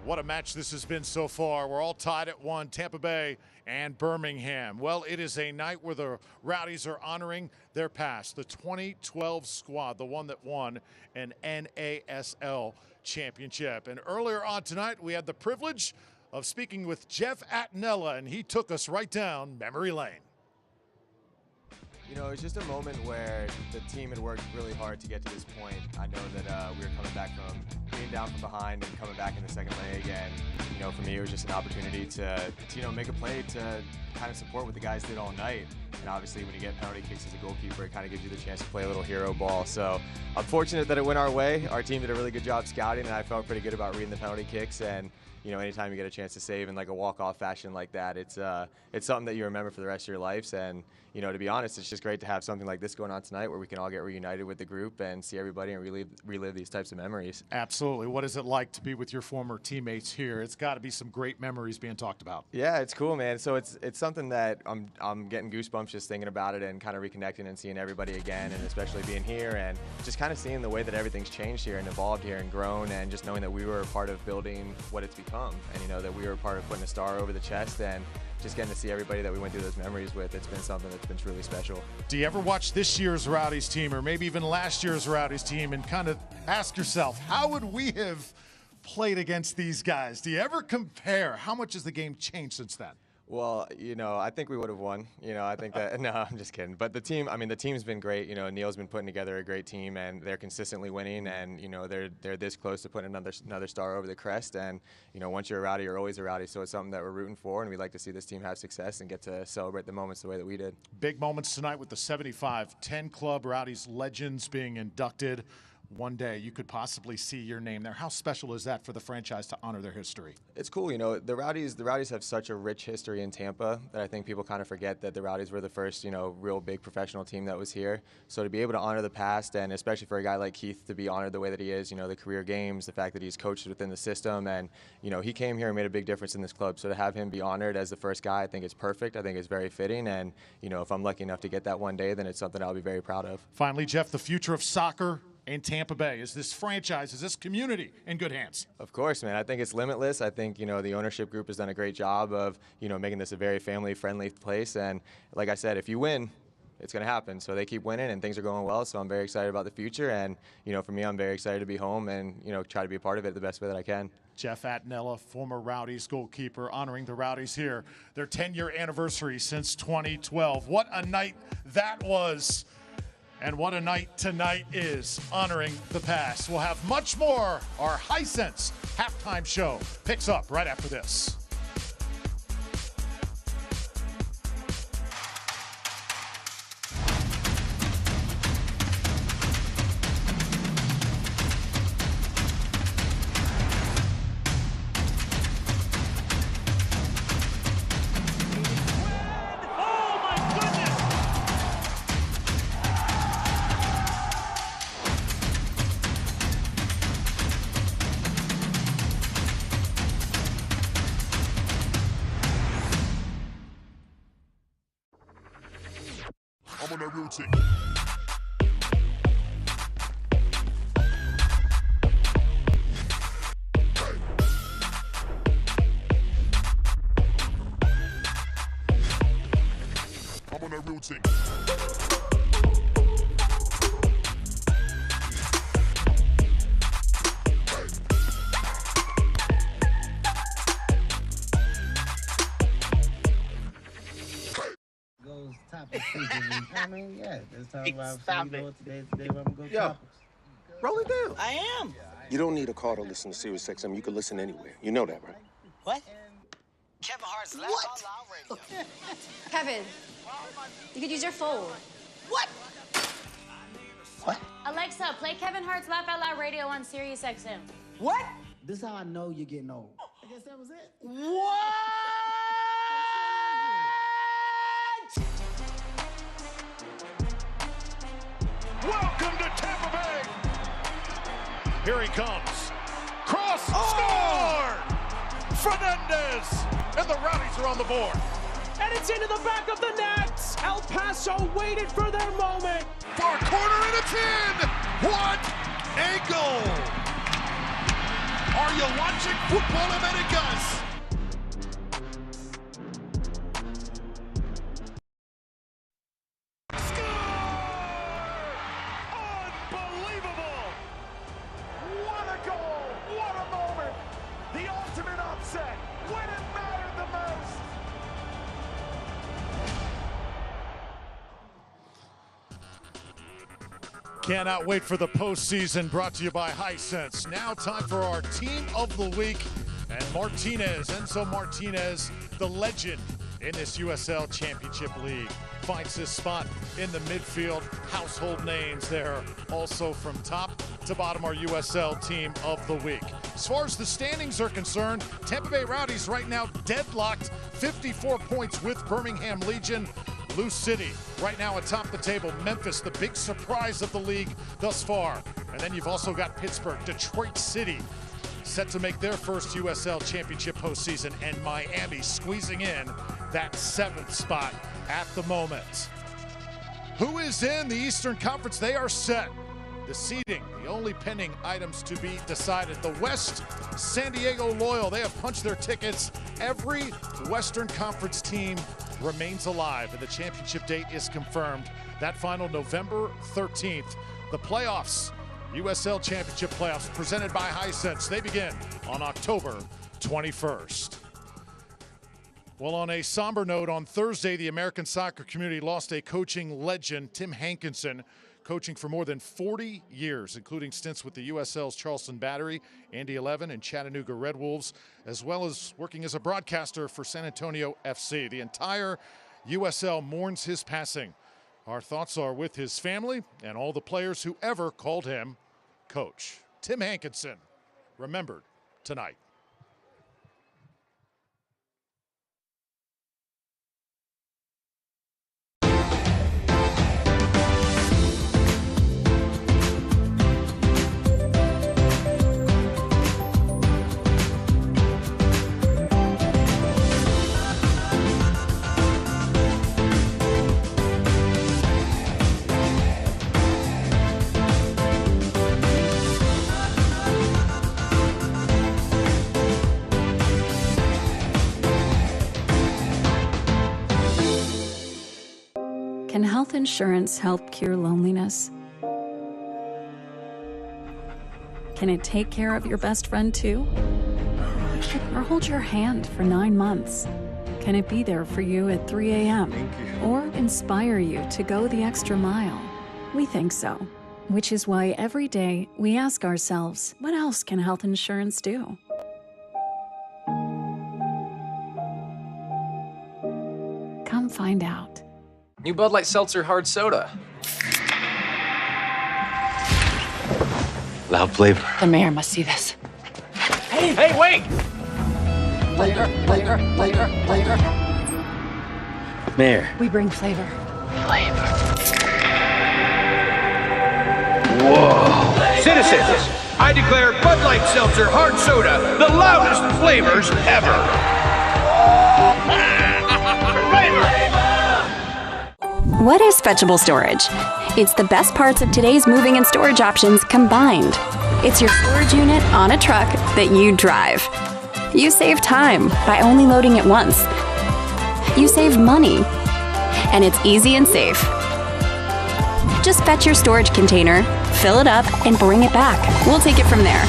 What a match this has been so far. We're all tied at 1, Tampa Bay and Birmingham. Well, it is a night where the Rowdies are honoring their past, the 2012 squad, the one that won an NASL championship. And earlier on tonight, we had the privilege of speaking with Jeff Attinella, and he took us right down memory lane. You know, it was just a moment where the team had worked really hard to get to this point. I know that we were coming back from being down from behind and coming back in the second leg. And, you know, for me, it was just an opportunity to make a play to kind of support what the guys did all night. And obviously, when you get penalty kicks as a goalkeeper, it kind of gives you the chance to play a little hero ball. So I'm fortunate that it went our way. Our team did a really good job scouting, and I felt pretty good about reading the penalty kicks. And, you know, anytime you get a chance to save in like a walk-off fashion like that, it's something that you remember for the rest of your lives. And, you know, to be honest, it's just great to have something like this going on tonight where we can all get reunited with the group and see everybody and relive these types of memories. Absolutely. What is it like to be with your former teammates here? It's got to be some great memories being talked about. Yeah, it's cool, man. So it's something that I'm getting goosebumps just thinking about it and kind of reconnecting and seeing everybody again, and especially being here and just kind of seeing the way that everything's changed here and evolved here and grown, and just knowing that we were a part of building what it's become, and, you know, that we were a part of putting a star over the chest, and just getting to see everybody that we went through those memories with. It's been something that's been truly special. Do you ever watch this year's Rowdies team or maybe even last year's Rowdies team and kind of ask yourself, how would we have played against these guys? Do you ever compare? How much has the game changed since then? Well, you know, I think we would have won. You know, I think that, no, I'm just kidding. But the team, I mean, the team's been great. You know, Neil's been putting together a great team, and they're consistently winning, and, you know, they're this close to putting another star over the crest. And, you know, once you're a Rowdy, you're always a Rowdy. So it's something that we're rooting for, and we'd like to see this team have success and get to celebrate the moments the way that we did. Big moments tonight with the 75 10 Club Rowdies legends being inducted. One day you could possibly see your name there. How special is that for the franchise to honor their history? It's cool. You know, the Rowdies have such a rich history in Tampa that I think people kind of forget that the Rowdies were the first, you know, real big professional team that was here. So to be able to honor the past, and especially for a guy like Keith to be honored the way that he is, you know, the career games, the fact that he's coached within the system, and, you know, he came here and made a big difference in this club. So to have him be honored as the first guy, I think it's perfect. I think it's very fitting. And, you know, if I'm lucky enough to get that one day, then it's something I'll be very proud of. Finally, Jeff, the future of soccer in Tampa Bay. Is this franchise, is this community in good hands? Of course, man. I think it's limitless. I think, you know, the ownership group has done a great job of, you know, making this a very family-friendly place. And like I said, if you win, it's going to happen. So they keep winning and things are going well. So I'm very excited about the future. And, for me, I'm very excited to be home and, try to be a part of it the best way that I can. Jeff Attinella, former Rowdies goalkeeper, honoring the Rowdies here. Their 10-year anniversary since 2012. What a night that was. And what a night tonight is, honoring the past. We'll have much more. Our Hisense halftime show picks up right after this. I'm on that routine. I'm on that routine. I mean, yeah, this time around, today we're gonna go topics. Roll it down. I am. You don't need a car to listen to Sirius XM. You can listen anywhere. You know that, right? What? Kevin Hart's Laugh Out Loud Radio. Kevin, you could use your phone. What? What? Alexa, play Kevin Hart's Laugh Out Loud Radio on Sirius XM. What? This is how I know you're getting old. I guess that was it. What? Welcome to Tampa Bay. Here he comes. Cross, score! Fernandez, and the Rowdies are on the board. And it's into the back of the net. El Paso waited for their moment. Far corner and it's in. What a goal! Are you watching Football Americas? Cannot wait for the postseason, brought to you by Hisense. Now time for our Team of the Week. And Martinez, Enzo Martinez, the legend in this USL Championship League, finds his spot in the midfield. Household names there. Also from top to bottom, our USL Team of the Week. As far as the standings are concerned, Tampa Bay Rowdies right now deadlocked, 54 points with Birmingham Legion. Blue City right now atop the table. Memphis, the big surprise of the league thus far. And then you've also got Pittsburgh, Detroit City, set to make their first USL Championship postseason, and Miami squeezing in that 7th spot at the moment. Who is in the Eastern Conference? They are set. The seeding, the only pending items to be decided. The West, San Diego Loyal, they have punched their tickets. Every Western Conference team remains alive, and the championship date is confirmed. That final November 13th. The playoffs, USL Championship playoffs, presented by Hisense. They begin on October 21st. Well, on a somber note, on Thursday, the American soccer community lost a coaching legend, Tim Hankinson, coaching for more than 40 years, including stints with the USL's Charleston Battery, Indy 11, and Chattanooga Red Wolves, as well as working as a broadcaster for San Antonio FC. The entire USL mourns his passing. Our thoughts are with his family and all the players who ever called him coach. Tim Hankinson, remembered tonight. health insurance help cure loneliness? Can it take care of your best friend too? Or hold your hand for 9 months? Can it be there for you at 3 a.m.? Or inspire you to go the extra mile? We think so, which is why every day we ask ourselves, what else can health insurance do? Come find out. New Bud Light Seltzer Hard Soda. Loud flavor. The mayor must see this. Hey, wait! Flavor, flavor, flavor, flavor. Mayor. We bring flavor. Flavor. Whoa. Citizens, I declare Bud Light Seltzer Hard Soda the loudest flavors ever. What is vegetable storage? It's the best parts of today's moving and storage options combined. It's your storage unit on a truck that you drive. You save time by only loading it once. You save money, and it's easy and safe. Just fetch your storage container, fill it up, and bring it back. We'll take it from there.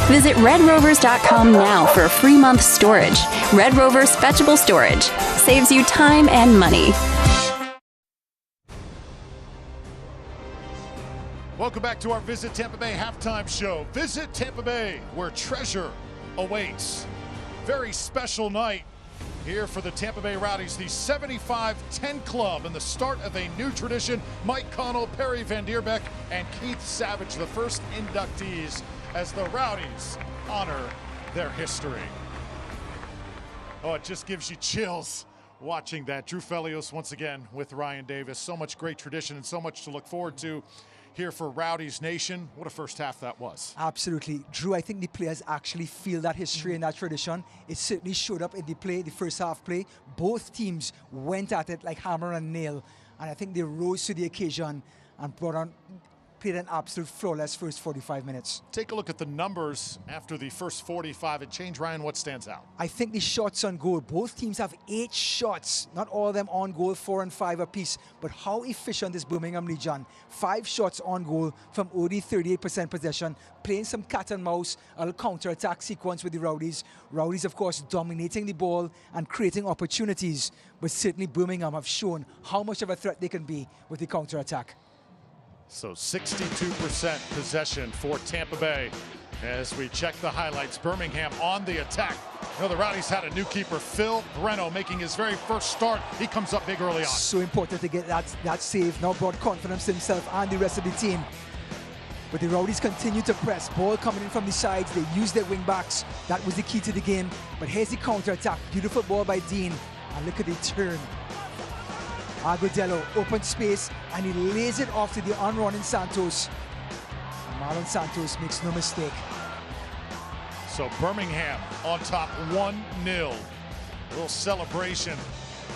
Visit redrovers.com now for a free month storage. Red Rovers Fetchable Storage saves you time and money. Welcome back to our Visit Tampa Bay halftime show. Visit Tampa Bay, where treasure awaits. Very special night here for the Tampa Bay Rowdies, the 75-10 club, and the start of a new tradition. Mike Connell, Perry Van Dierbeck, and Keith Savage, the first inductees, as the Rowdies honor their history. Oh, it just gives you chills watching that. Drew Felios once again with Ryan Davis. So much great tradition and so much to look forward to here for Rowdies Nation. What a first half that was. Absolutely. Drew, I think the players actually feel that history and that tradition. It certainly showed up in the play, the first half play. Both teams went at it like hammer and nail, and I think they rose to the occasion and played an absolute flawless first 45 minutes. Take a look at the numbers after the first 45 and change. Ryan, what stands out? I think the shots on goal. Both teams have 8 shots, not all of them on goal, 4 and 5 apiece. But how efficient is Birmingham Legion? 5 shots on goal from only 38% possession, playing some cat and mouse, a counter-attack sequence with the Rowdies. Rowdies, of course, dominating the ball and creating opportunities. But certainly Birmingham have shown how much of a threat they can be with the counter-attack. So 62% possession for Tampa Bay. As we check the highlights, Birmingham on the attack. You know, the Rowdies had a new keeper, Phil Breno, making his very first start. He comes up big early on. So important to get that save. Now brought confidence to himself and the rest of the team. But the Rowdies continue to press. Ball coming in from the sides. They use their wing backs. That was the key to the game. But here's the counter-attack. Beautiful ball by Dean. And look at the turn. Agudelo, open space, and he lays it off to the unrunning Santos. And Marlon Santos makes no mistake. So Birmingham on top 1-0. A little celebration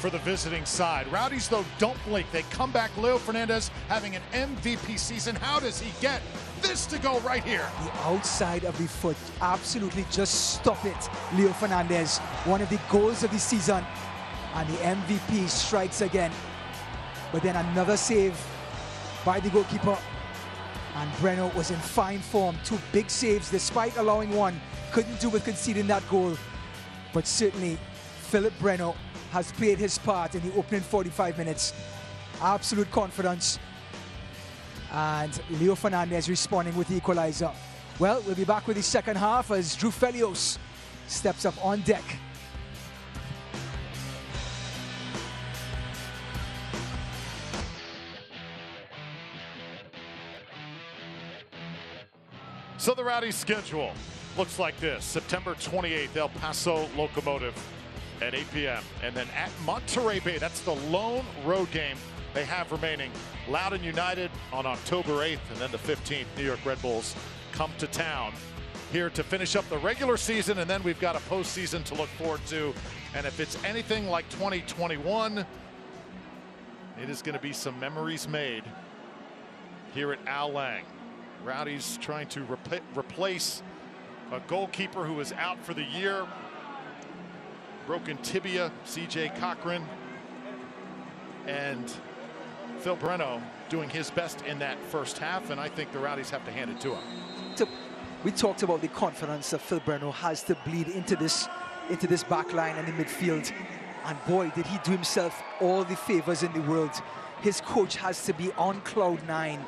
for the visiting side. Rowdies, though, don't blink. They come back. Leo Fernandez having an MVP season. How does he get this to go right here? The outside of the foot. Absolutely just stop it. Leo Fernandez, one of the goals of the season. And the MVP strikes again. But then another save by the goalkeeper. And Breno was in fine form. 2 big saves despite allowing one. Couldn't do with conceding that goal. But certainly, Philip Breno has played his part in the opening 45 minutes. Absolute confidence. And Leo Fernandez responding with the equalizer. Well, we'll be back with the second half as Drew Felios steps up on deck. So the Rowdies schedule looks like this. September 28th, El Paso Locomotive at 8 p.m. And then at Monterey Bay, that's the lone road game they have remaining. Loudoun United on October 8th, and then the 15th, New York Red Bulls come to town here to finish up the regular season, and then we've got a postseason to look forward to. And if it's anything like 2021, it is going to be some memories made here at Al Lang. Rowdies trying to replace a goalkeeper who is out for the year. Broken tibia, CJ Cochran. And Phil Breno doing his best in that first half, and I think the Rowdies have to hand it to him. We talked about the confidence that Phil Breno has to bleed into this back line and the midfield. And boy, did he do himself all the favors in the world. His coach has to be on cloud 9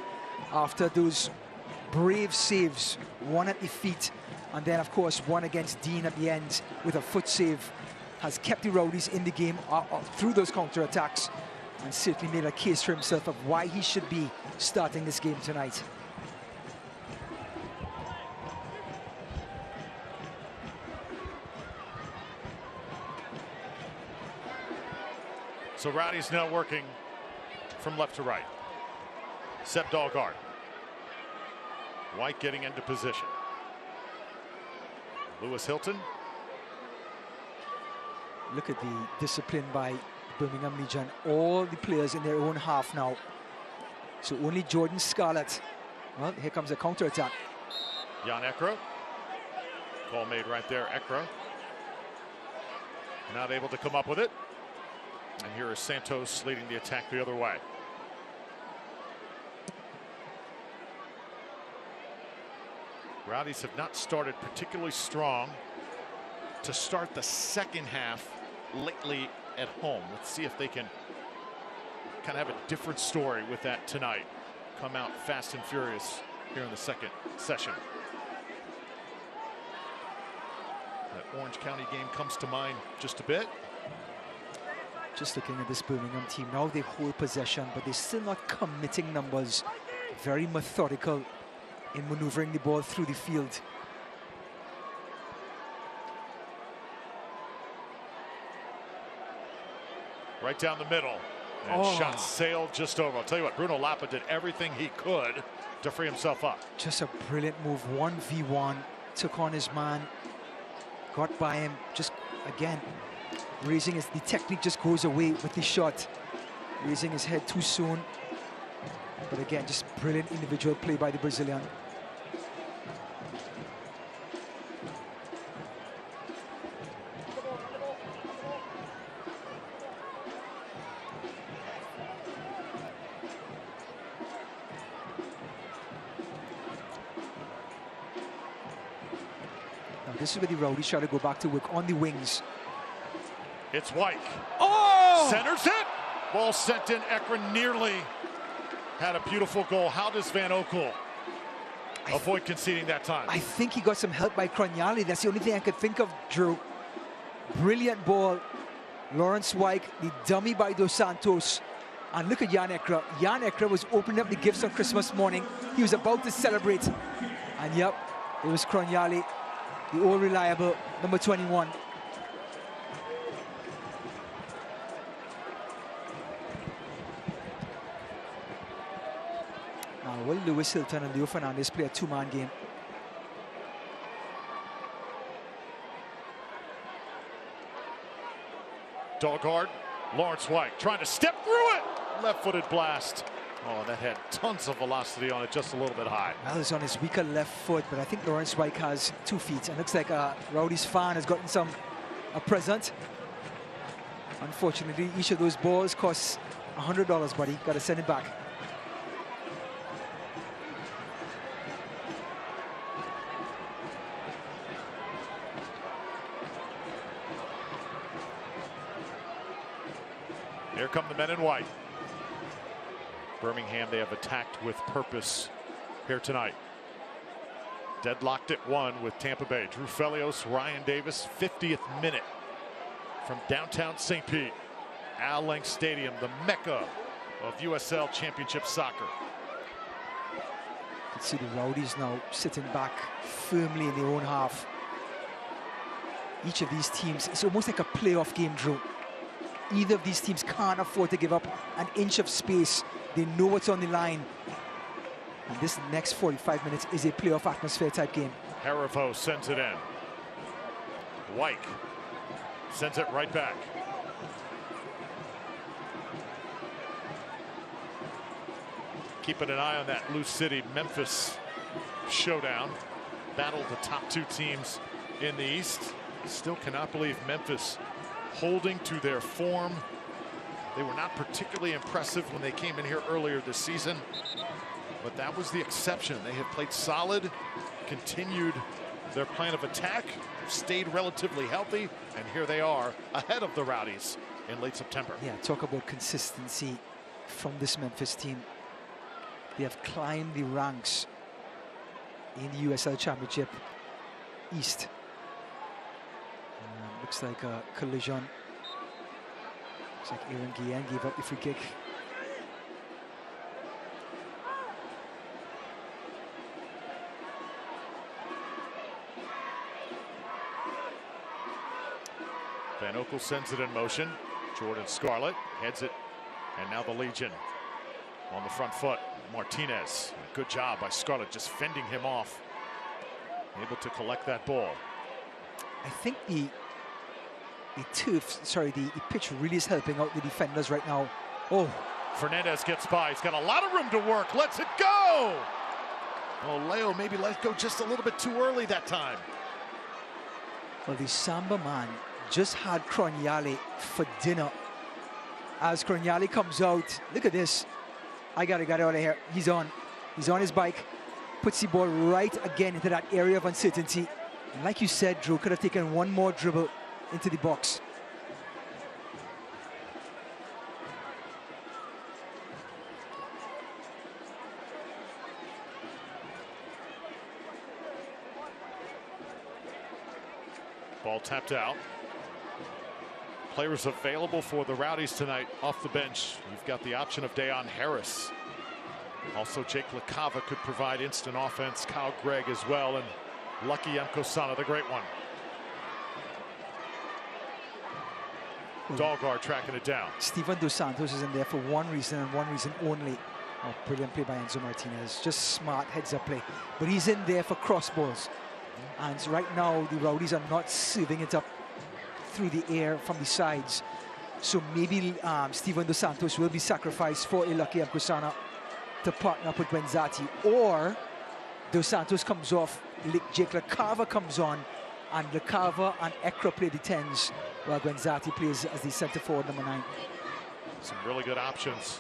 after those brave saves, one at the feet, and then of course one against Dean at the end with a foot save, has kept the Rowdies in the game through those counter-attacks, and certainly made a case for himself of why he should be starting this game tonight. So Rowdies now working from left to right. Seb Dahlgaard. White getting into position. Lewis Hilton. Look at the discipline by Birmingham Legion. All the players in their own half now. So only Jordan Scarlett. Well, here comes a counter-attack. Jan Ekra. Call made right there, Ekra. Not able to come up with it. And here is Santos leading the attack the other way. Rowdies have not started particularly strong to start the second half lately at home. Let's see if they can kind of have a different story with that tonight. Come out fast and furious here in the second session. That Orange County game comes to mind just a bit. Just looking at this Birmingham team, now they hold possession, but they're still not committing numbers. Very methodical in maneuvering the ball through the field. Right down the middle. And shot sailed just over. I'll tell you what, Bruno Lapa did everything he could to free himself up. Just a brilliant move, 1v1, took on his man, got by him, just again, raising the technique just goes away with the shot. Raising his head too soon. But again, just brilliant individual play by the Brazilian. Now this is where the Rowdies try to go back to work on the wings. It's White. Centers it. Ball sent in. Ekran nearly had a beautiful goal. How does Van Oekel avoid conceding that time? I think he got some help by Croniali. That's the only thing I could think of, Drew. Brilliant ball. Lawrence White, the dummy by Dos Santos. And look at Jan Ekra. Jan Ekra was opening up the gifts on Christmas morning. He was about to celebrate. And yep, it was Croniali, the all reliable number 21. Will Lewis Hilton and Leo Fernandez play a two-man game? Dahlgaard, Lawrence White trying to step through it. Left-footed blast. Oh, that had tons of velocity on it, just a little bit high. Well, it's on his weaker left foot, but I think Lawrence White has 2 feet. And looks like a Rowdies fan has gotten a present. Unfortunately, each of those balls costs $100, buddy. Got to send it back. Here come the men in white. Birmingham, they have attacked with purpose here tonight. Deadlocked at 1 with Tampa Bay. Drew Felios, Ryan Davis, 50th minute from downtown St. Pete. Al Link Stadium, the mecca of USL Championship soccer. You can see the Rowdies now sitting back firmly in their own half. Each of these teams, it's almost like a playoff game, Drew. Either of these teams can't afford to give up an inch of space. They know what's on the line. And this next 45 minutes is a playoff atmosphere type game. Harivo sends it in. White sends it right back. Keeping an eye on that Lou City Memphis showdown. Battle the top 2 teams in the East. Still cannot believe Memphis holding to their form. They were not particularly impressive when they came in here earlier this season, but that was the exception. They have played solid, continued their plan of attack, stayed relatively healthy, and here they are ahead of the Rowdies in late September. Yeah, talk about consistency from this Memphis team. They have climbed the ranks in the USL Championship East. Looks like a collision. Looks like Aaron Guillen gave up the free kick. Van Oekel sends it in motion. Jordan Scarlett heads it, and now the Legion on the front foot. Martinez, good job by Scarlett, just fending him off. Able to collect that ball. I think the pitch really is helping out the defenders right now. Oh, Fernandez gets by. He's got a lot of room to work. Lets it go. Oh, Leo maybe let it go just a little bit too early that time. Well, the Samba man just had Croniale for dinner. As Croniale comes out, look at this. I gotta get out of here. He's on his bike, puts the ball right again into that area of uncertainty. And like you said, Drew could have taken one more dribble into the box. Ball tapped out. Players available for the Rowdies tonight off the bench. You've got the option of Dayon Harris. Also, Jake LaCava could provide instant offense. Kyle Gregg as well, and Lucky Yankosana, the great one. Dahlgaard tracking it down. Steven Dos Santos is in there for one reason and one reason only. Oh, brilliant play by Enzo Martinez. Just smart heads-up play. But he's in there for cross balls. And right now, the Rowdies are not serving it up through the air from the sides. So maybe Steven Dos Santos will be sacrificed for a Lucky Yankosana to partner up with Gwenzati. Or Dos Santos comes off, Jake LaCava comes on, and LaCava and Ekra play the 10s, while Gwenzati plays as the center forward, number 9. Some really good options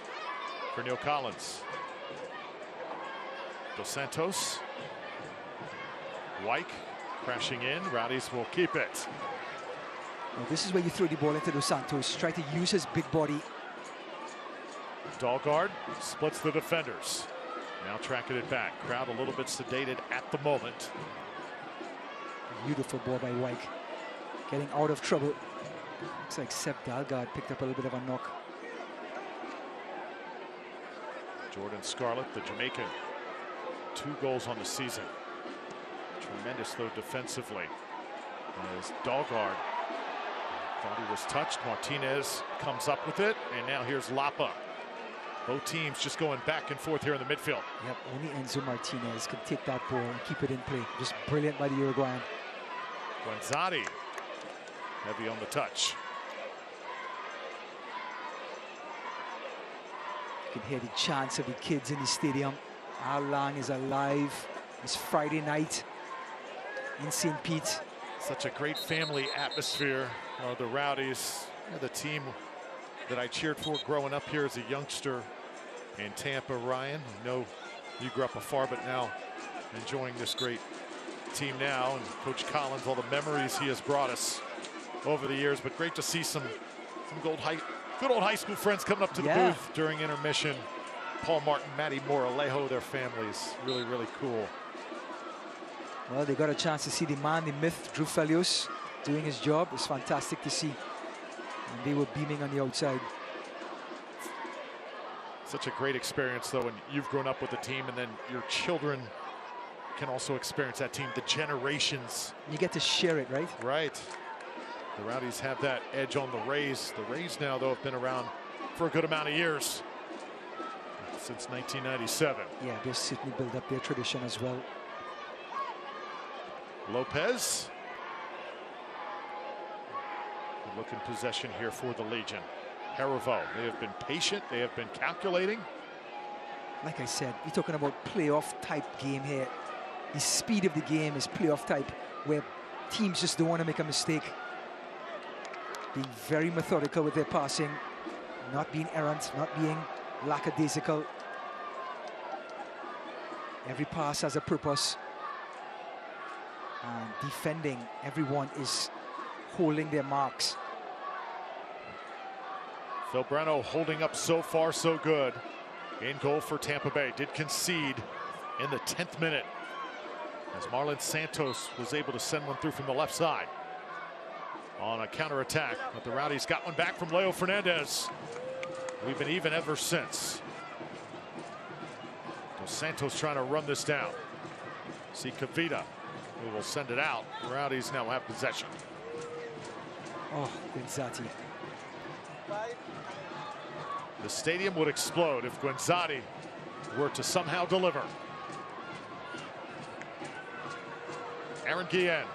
for Neil Collins. Dos Santos. Wyke crashing in. Rowdies will keep it. Well, this is where you throw the ball into Dos Santos. Try to use his big body. Dahlgaard splits the defenders. Now tracking it back. Crowd a little bit sedated at the moment. Beautiful ball by Wyke. Getting out of trouble. Looks like Sepp Dahlgaard picked up a little bit of a knock. Jordan Scarlett, the Jamaican. 2 goals on the season. Tremendous, though, defensively. As Dahlgaard thought he was touched. Martinez comes up with it, and now here's Lapa. Both teams just going back and forth here in the midfield. Yep, only Enzo Martinez can take that ball and keep it in play. Just brilliant by the Uruguayan. Gwenzati, heavy on the touch. You can hear the chants of the kids in the stadium. Al Lang is alive. It's Friday night in St. Pete. Such a great family atmosphere. The Rowdies, the team that I cheered for growing up here as a youngster in Tampa. Ryan, I know you grew up afar, but now enjoying this great team now. And Coach Collins, all the memories he has brought us over the years. But great to see some good old high school friends coming up to the booth during intermission. Paul Martin, Matty Moralejo, their families. Really, really cool. Well, they got a chance to see the man, the myth, Drew Felios, doing his job. It's fantastic to see. And they were beaming on the outside. Such a great experience, though, when you've grown up with the team and then your children can also experience that team, the generations. You get to share it, right? Right. The Rowdies have that edge on the Rays. The Rays now, though, have been around for a good amount of years. Since 1997. Yeah, they've certainly built up their tradition as well. Lopez. Good looking possession here for the Legion. Harivo, they have been patient, they have been calculating. Like I said, you're talking about playoff type game here. The speed of the game is playoff type, where teams just don't want to make a mistake. Being very methodical with their passing, not being errant, not being lackadaisical. Every pass has a purpose. And defending, everyone is holding their marks. Phil Breno holding up so far so good. In goal for Tampa Bay. Did concede in the 10th minute as Marlon Santos was able to send one through from the left side on a counterattack. But the Rowdies got one back from Leo Fernandez. We've been even ever since. Dos Santos trying to run this down. See Kavita, who will send it out. The Rowdies now have possession. Oh, Guenzati. The stadium would explode if Guenzati were to somehow deliver. Aaron Guillen.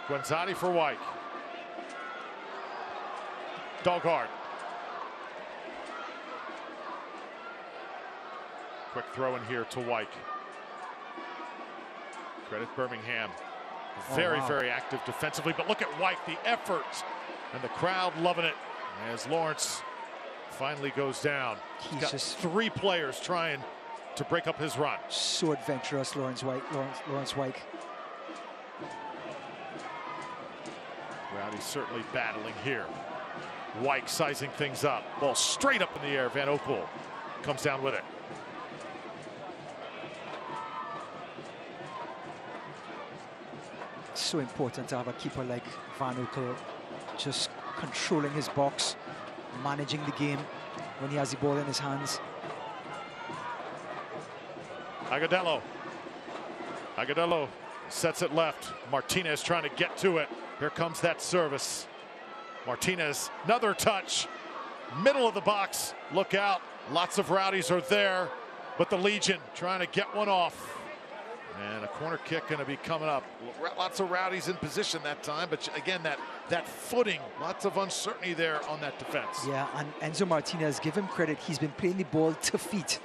Guenzati for White. Dogard. Quick throw in here to White. Credit Birmingham. Very, very active defensively. But look at White, the effort. And the crowd loving it as Lawrence finally goes down. He's got just 3 players trying to break up his run. So adventurous, Lawrence White. Rowdy's certainly battling here. White sizing things up. Ball straight up in the air. Van Oekel comes down with it. So important to have a keeper like Van Oekel, just controlling his box, managing the game when he has the ball in his hands. Agudelo sets it left. Martinez trying to get to it. Here comes that service. Martinez, another touch. Middle of the box. Look out. Lots of Rowdies are there. But the Legion trying to get one off. And a corner kick going to be coming up. Lots of Rowdies in position that time. But again, that footing, lots of uncertainty there on that defense. Yeah, and Enzo Martinez, give him credit. He's been playing the ball to feet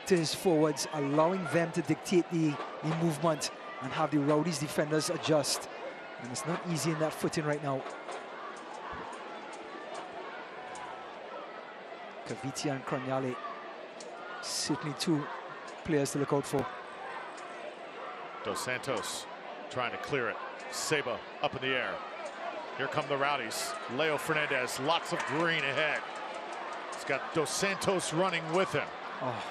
to his forwards, allowing them to dictate the movement and have the Rowdies defenders adjust. And it's not easy in that footing right now. Caviti and Croniale, certainly 2 players to look out for. Dos Santos trying to clear it. Seba up in the air. Here come the Rowdies. Leo Fernandez, lots of green ahead. He's got Dos Santos running with him. Oh.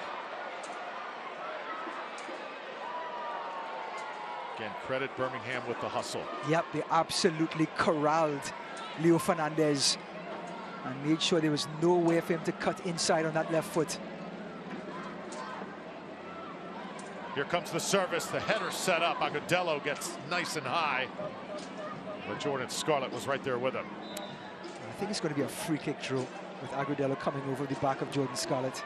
Again, credit Birmingham with the hustle. Yep, they absolutely corralled Leo Fernandez and made sure there was no way for him to cut inside on that left foot. Here comes the service. The header set up. Agudelo gets nice and high. But Jordan Scarlett was right there with him. I think it's going to be a free kick, Drew, with Agudelo coming over the back of Jordan Scarlett.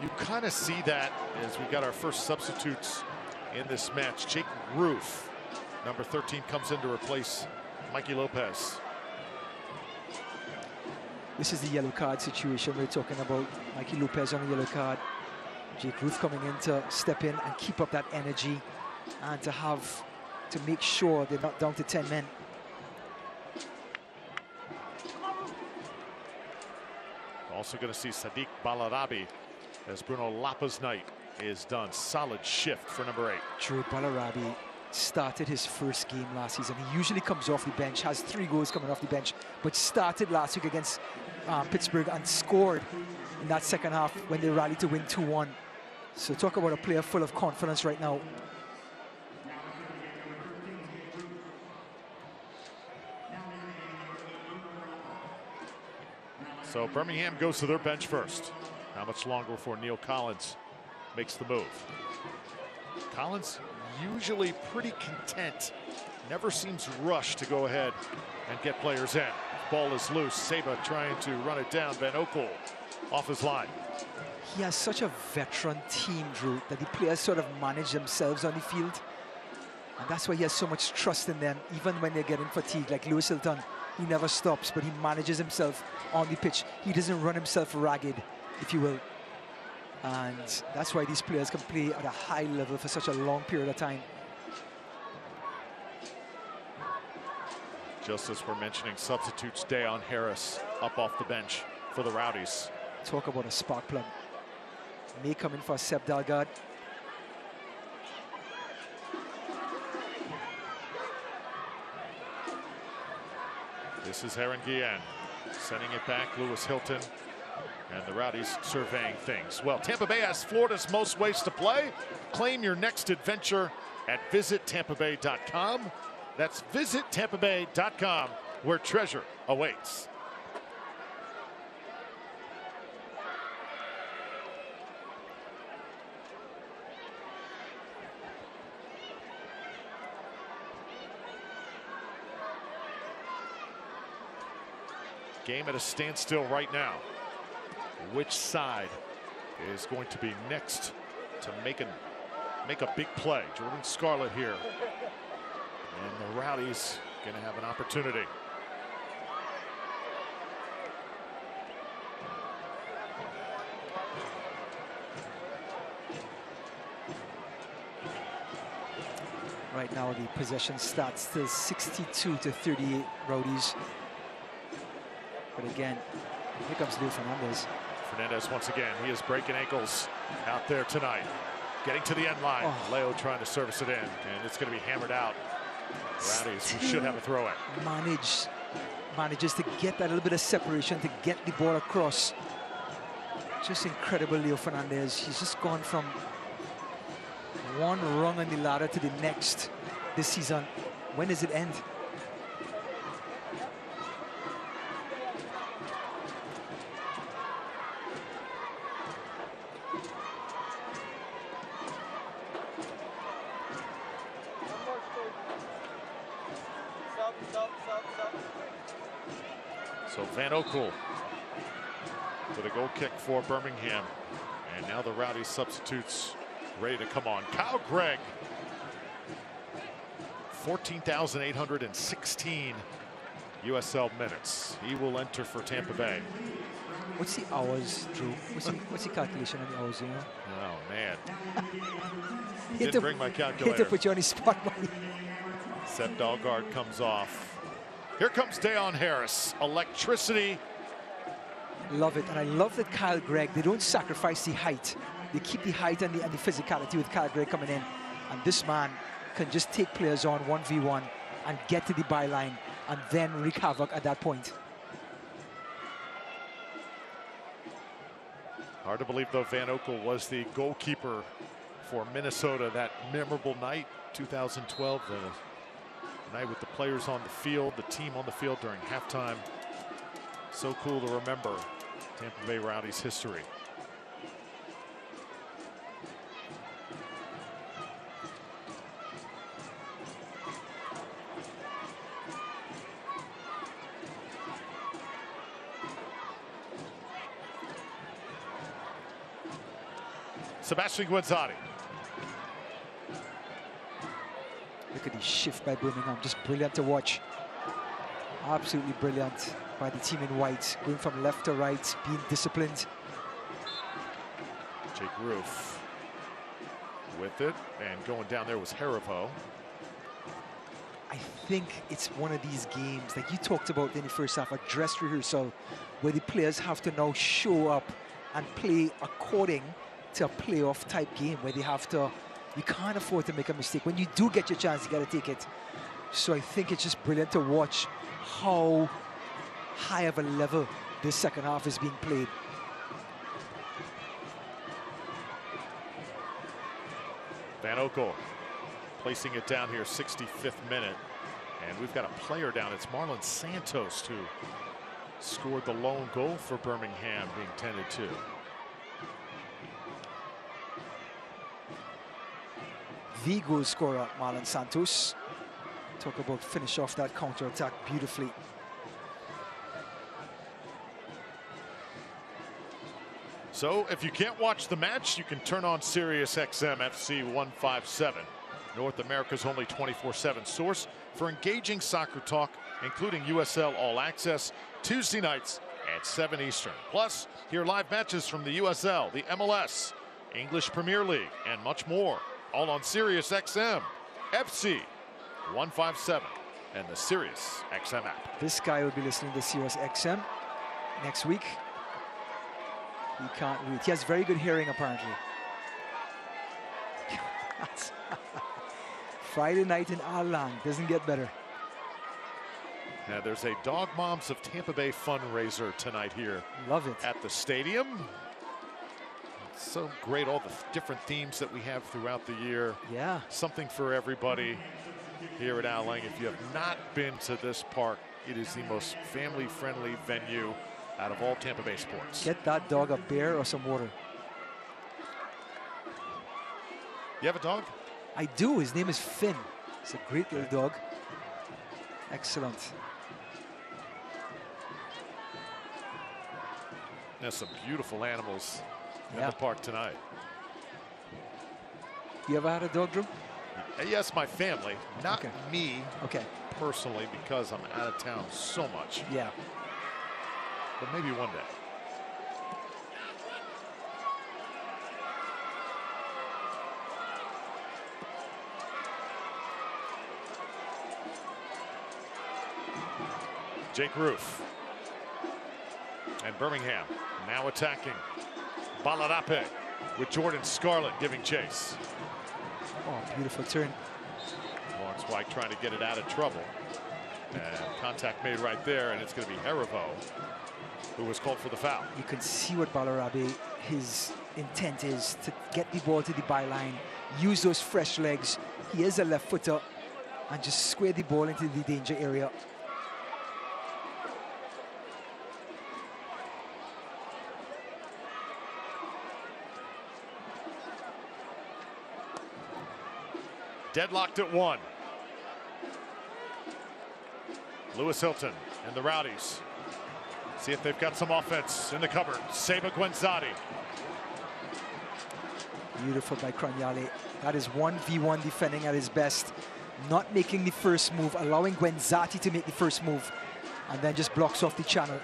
You kind of see that as we got our first substitutes in this match. Jake Roof, number 13, comes in to replace Mikey Lopez. This is the yellow card situation we're talking about. Mikey Lopez on a yellow card. Jake Roof coming in to step in and keep up that energy and to make sure they're not down to 10 men. Also going to see Sadiq Balarabi as Bruno Lapa's night is done. Solid shift for number 8. Drew Balarabi started his first game last season. He usually comes off the bench, has 3 goals coming off the bench, but started last week against Pittsburgh and scored in that second half when they rallied to win 2-1. So talk about a player full of confidence right now. So Birmingham goes to their bench first. How much longer before Neil Collins makes the move? Collins usually pretty content. Never seems rushed to go ahead and get players in. Ball is loose. Seba trying to run it down. Van Oekel off his line. He has such a veteran team, Drew, that the players sort of manage themselves on the field. And that's why he has so much trust in them, even when they're getting fatigued. Like Lewis Hilton, He never stops, but he manages himself on the pitch. He doesn't run himself ragged, if you will. And that's why these players can play at a high level for such a long period of time. Just as we're mentioning substitutes, Dayon Harris up off the bench for the Rowdies. Talk about a spark plug. May come in for Seb Dalgard. This is Aaron Guillen sending it back. Lewis Hilton and the Rowdies surveying things. Well, Tampa Bay has Florida's most ways to play. Claim your next adventure at visitTampaBay.com. That's visitTampaBay.com, where treasure awaits. Game at a standstill right now. Which side is going to be next to make a big play? Jordan Scarlett here. And the Rowdies going to have an opportunity. Right now the possession stats still 62-38 Rowdies. But again, here comes Leo Fernandez. Fernandez once again, he is breaking ankles out there tonight. Getting to the end line. Oh. Leo trying to service it in, and it's going to be hammered out. Rowdies, who should have a throw in. Manages to get that little bit of separation to get the ball across. Just incredible, Leo Fernandez. He's just gone from one rung on the ladder to the next this season. When does it end? So Van Oekel with a goal kick for Birmingham. And now the Rowdies substitutes ready to come on. Kyle Gregg, 14,816 USL minutes. He will enter for Tampa Bay. What's the hours, Drew? What's the calculation on the hours, you know? Oh, man. Didn't bring my calculator. Hate to put you on the spot, buddy. Seb Dalgard comes off. Here comes Dayon Harris. Electricity. Love it. And I love that Kyle Gregg, they don't sacrifice the height. They keep the height and the physicality with Kyle Gregg coming in. And this man can just take players on 1v1 and get to the byline and then wreak havoc at that point. Hard to believe, though, Van Oekel was the goalkeeper for Minnesota that memorable night, 2012. The night with the players on the field, the team on the field during halftime. So cool to remember Tampa Bay Rowdies history. Sebastian Guenzati. Look at the shift by Birmingham, just brilliant to watch. Absolutely brilliant by the team in white, going from left to right, being disciplined. Jake Roof with it, and going down there was Harivo. I think it's one of these games, like you talked about in the first half, a dress rehearsal, where the players have to now show up and play according to a playoff type game, where they have to, you can't afford to make a mistake. When you do get your chance, you got to take it. So I think it's just brilliant to watch how high of a level this second half is being played. Van Oekel placing it down here, 65th minute. And we've got a player down. It's Marlon Santos who scored the lone goal for Birmingham, being tended to. The goal scorer, Marlon Santos. Talk about finish off that counter-attack beautifully. So if you can't watch the match, you can turn on Sirius XM FC 157, North America's only 24/7 source for engaging soccer talk including USL All Access, Tuesday nights at 7 Eastern. Plus, hear live matches from the USL, the MLS, English Premier League, and much more. All on Sirius XM, FC 157, and the Sirius XM app. This guy will be listening to Sirius XM next week. He can't read. He has very good hearing, apparently. Friday night in Alang. Doesn't get better. Now, there's a Dog Moms of Tampa Bay fundraiser tonight here. Love it. At the stadium. It's so great, all the different themes that we have throughout the year. Yeah. Something for everybody here at Alang. If you have not been to this park, it is the most family-friendly venue out of all Tampa Bay sports. Get that dog a beer or some water. You have a dog? I do. His name is Finn. It's a great little dog. Excellent. There's some beautiful animals in the park tonight. You ever had a dog, Drew? Yes, my family. Not me personally, because I'm out of town so much. Yeah. But maybe one day. Jake Roof. And Birmingham now attacking. Buildup with Jordan Scarlett giving chase. Oh, beautiful turn. Lawrence White trying to get it out of trouble. And contact made right there, and it's going to be Heravo who was called for the foul. You can see what Balarabe, his intent is to get the ball to the byline, use those fresh legs. He is a left footer, and just square the ball into the danger area. Deadlocked at 1. Lewis Hilton and the Rowdies. See if they've got some offense in the cupboard. Seba Gwenzati. Beautiful by Craniale. That is 1v1 defending at his best. Not making the first move, allowing Gwenzati to make the first move, and then just blocks off the channel.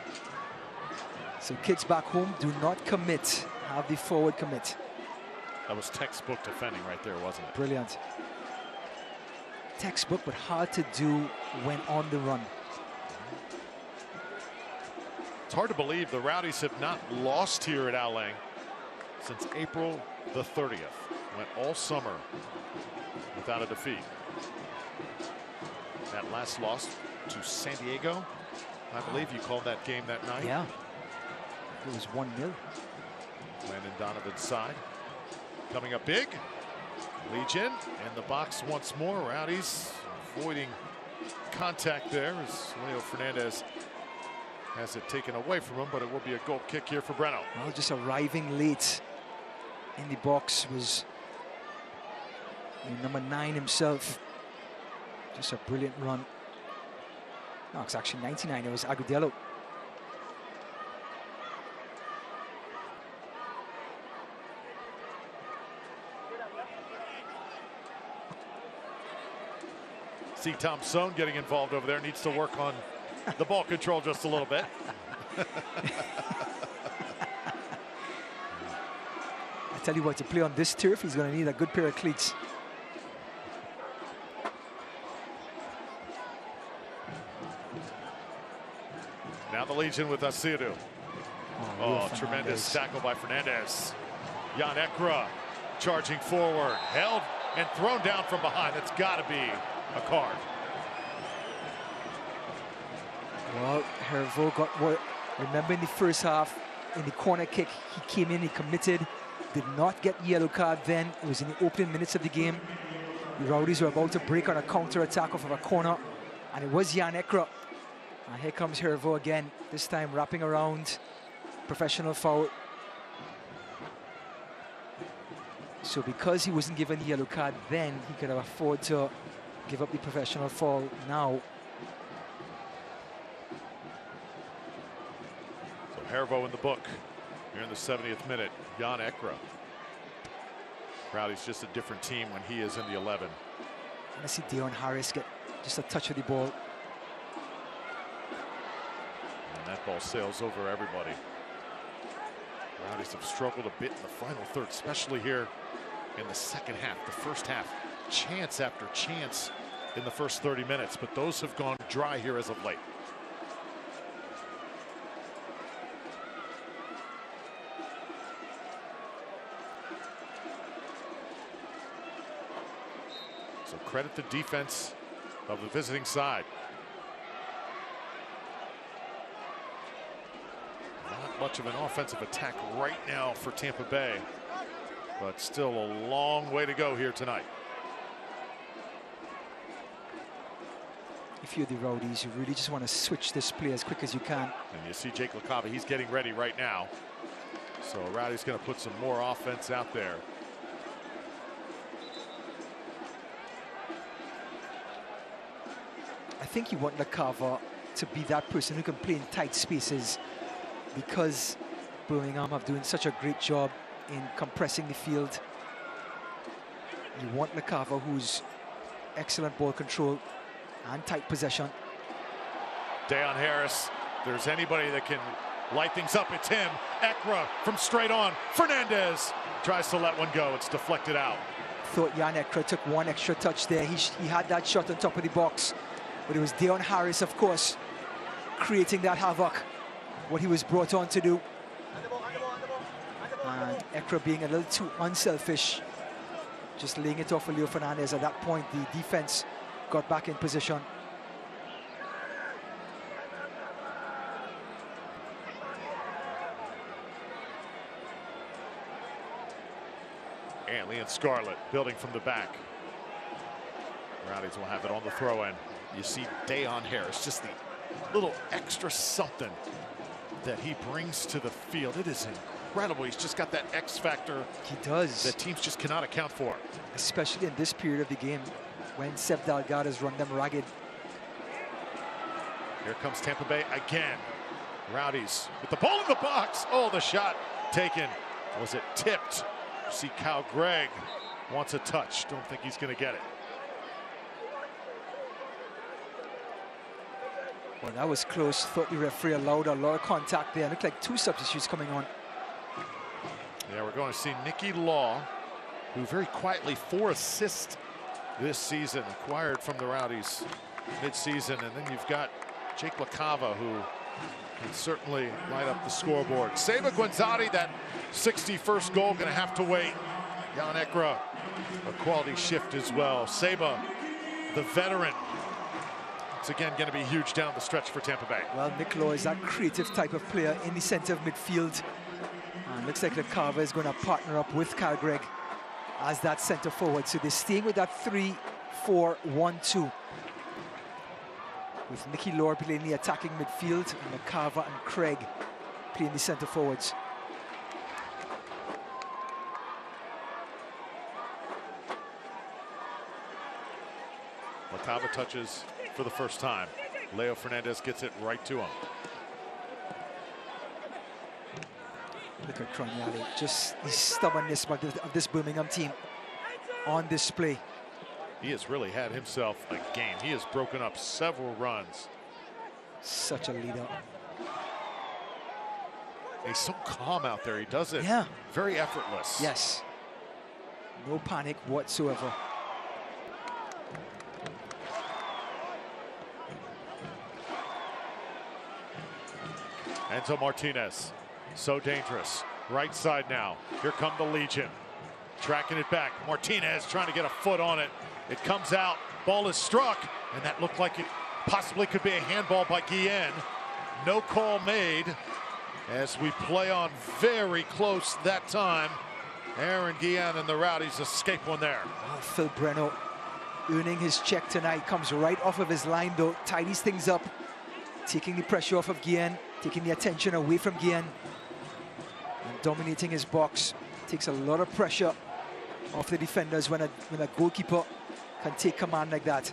So kids back home, do not commit. Have the forward commit. That was textbook defending right there, wasn't it? Brilliant. Textbook, but hard to do when on the run. It's hard to believe the Rowdies have not lost here at Alang since April the 30th. Went all summer without a defeat. That last loss to San Diego, I believe you called that game that night. Yeah. It was 1-0. Landon Donovan's side. Coming up big. Legion in the box once more. Rowdies avoiding contact there as Leo Fernandez has it taken away from him, but it will be a goal kick here for Breno. Well, just arriving late in the box was number 9 himself. Just a brilliant run. No, it's actually 99. It was Agudelo. See Tom Sohn getting involved over there. Needs to work on the ball control just a little bit. I tell you what, to play on this turf, he's going to need a good pair of cleats. Now the Legion with Asiru. Oh, tremendous tackle by Fernandez. Jan Ekra charging forward, held and thrown down from behind. That's got to be a card. Well, Hervo got what? Remember in the first half, in the corner kick, he came in, he committed, did not get the yellow card then. It was in the opening minutes of the game. The Rowdies were about to break on a counter-attack off of a corner, and it was Jan Ekra. And here comes Hervo again, this time wrapping around. Professional foul. So because he wasn't given the yellow card then, he could have afforded to give up the professional foul now. So Hervo in the book here in the 70th minute. Jan Ekra. Rowdy's just a different team when he is in the 11. I see Dion Harris get just a touch of the ball. that ball sails over everybody. Rowdies have struggled a bit in the final third, especially here in the second half. The first half, chance after chance in the first 30 minutes, but those have gone dry here as of late. So credit the defense of the visiting side. Not much of an offensive attack right now for Tampa Bay, but still a long way to go here tonight. If you're the Rowdies, you really just want to switch this play as quick as you can. And you see Jake LaCava, he's getting ready right now. So Rowdy's going to put some more offense out there. I think you want LaCava to be that person who can play in tight spaces, because Birmingham have doing such a great job in compressing the field. You want LaCava, who's excellent ball control and tight possession. Deon Harris, if there's anybody that can light things up, it's him. Ekra from straight on. Fernandez tries to let one go. It's deflected out. Thought Jan Ekra took one extra touch there. He had that shot on top of the box, but it was Deon Harris, of course, creating that havoc, what he was brought on to do. And Ekra being a little too unselfish, just laying it off for Leo Fernandez. At that point, the defense got back in position. Antley and Scarlett building from the back. Rowdies will have it on the throw in. You see Deon Harris, just the little extra something that he brings to the field. It is incredible. He's just got that X factor. He does. That teams just cannot account for. Especially in this period of the game when Seb Delgado has run them ragged. Here comes Tampa Bay again. Rowdies with the ball in the box. Oh, the shot taken. Was it tipped? You see Kyle Gregg wants a touch. Don't think he's going to get it. Well, that was close. Thought the referee allowed a lot of contact there. Looked like two substitutes coming on. Yeah, we're going to see Nicky Law, who very quietly 4 assists this season, acquired from the Rowdies mid-season. And then you've got Jake LaCava, who can certainly light up the scoreboard. Seba Guenzati, that 61st goal, going to have to wait. Jan Ekra, a quality shift as well. Seba, the veteran. It's again going to be huge down the stretch for Tampa Bay. Well, Nick Law is that creative type of player in the center of midfield. And looks like LaCava is going to partner up with Kyle Gregg as that center forward. So they're staying with that 3-4-1-2. With Nicky Law playing the attacking midfield and LaCava and Craig playing the center forwards. LaCava touches for the first time. Leo Fernandez gets it right to him. Look at Croniali, just the stubbornness of this Birmingham team on display. He has really had himself a game. He has broken up several runs. Such a leader. He's so calm out there. He does it very effortless. Yes. No panic whatsoever. Enzo Martinez, so dangerous. Right side now. Here come the Legion. Tracking it back. Martinez trying to get a foot on it. It comes out. Ball is struck. And that looked like it possibly could be a handball by Guillen. No call made as we play on very close that time. Aaron Guillen and the Rowdies escape one there. Oh, Phil Breno earning his check tonight. Comes right off of his line though. Tidies things up. Taking the pressure off of Guillen. Taking the attention away from Guillen. And dominating his box. Takes a lot of pressure off the defenders when a goalkeeper can take command like that.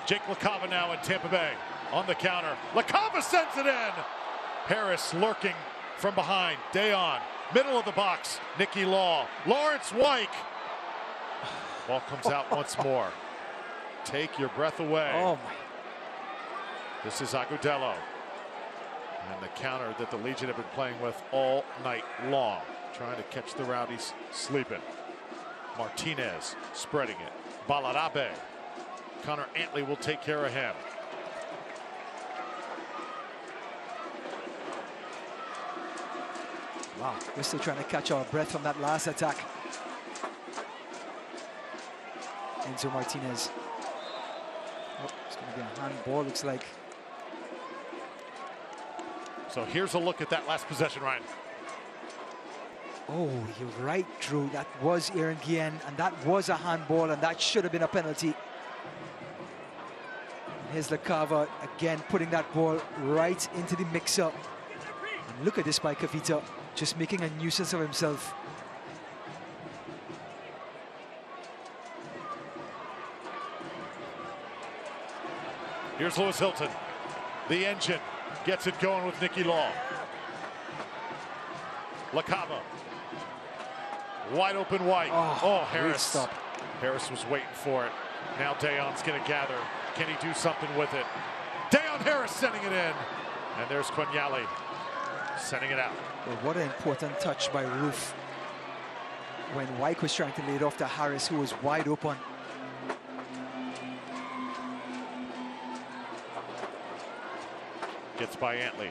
Jake LaCava now in Tampa Bay on the counter. LaCava sends it in. Harris lurking from behind. Deon, middle of the box. Nicky Law. Lawrence Wyke. Ball comes out once more. Take your breath away. Oh my. This is Agudelo. And the counter that the Legion have been playing with all night long. Trying to catch the Rowdies sleeping. Martinez spreading it. Balarabe. Connor Antley will take care of him. Wow, we're still trying to catch our breath from that last attack. Enzo Martinez. Oh, it's going to be a handball, looks like. So here's a look at that last possession, Ryan. Oh, you're right, Drew. That was Aaron Guillen, and that was a handball, and that should have been a penalty. Here's LaCava again, putting that ball right into the mixer. And look at this by Kavita, just making a nuisance of himself. Here's Lewis Hilton. The engine gets it going with Nicky Law. LaCava. Wide open White. Oh, Harris. Stop. Harris was waiting for it. Now Dayon's going to gather. Can he do something with it? Dayon Harris sending it in. And there's Quanyali sending it out. Well, what an important touch by Roof when White was trying to lay it off to Harris, who was wide open. Gets by Antley.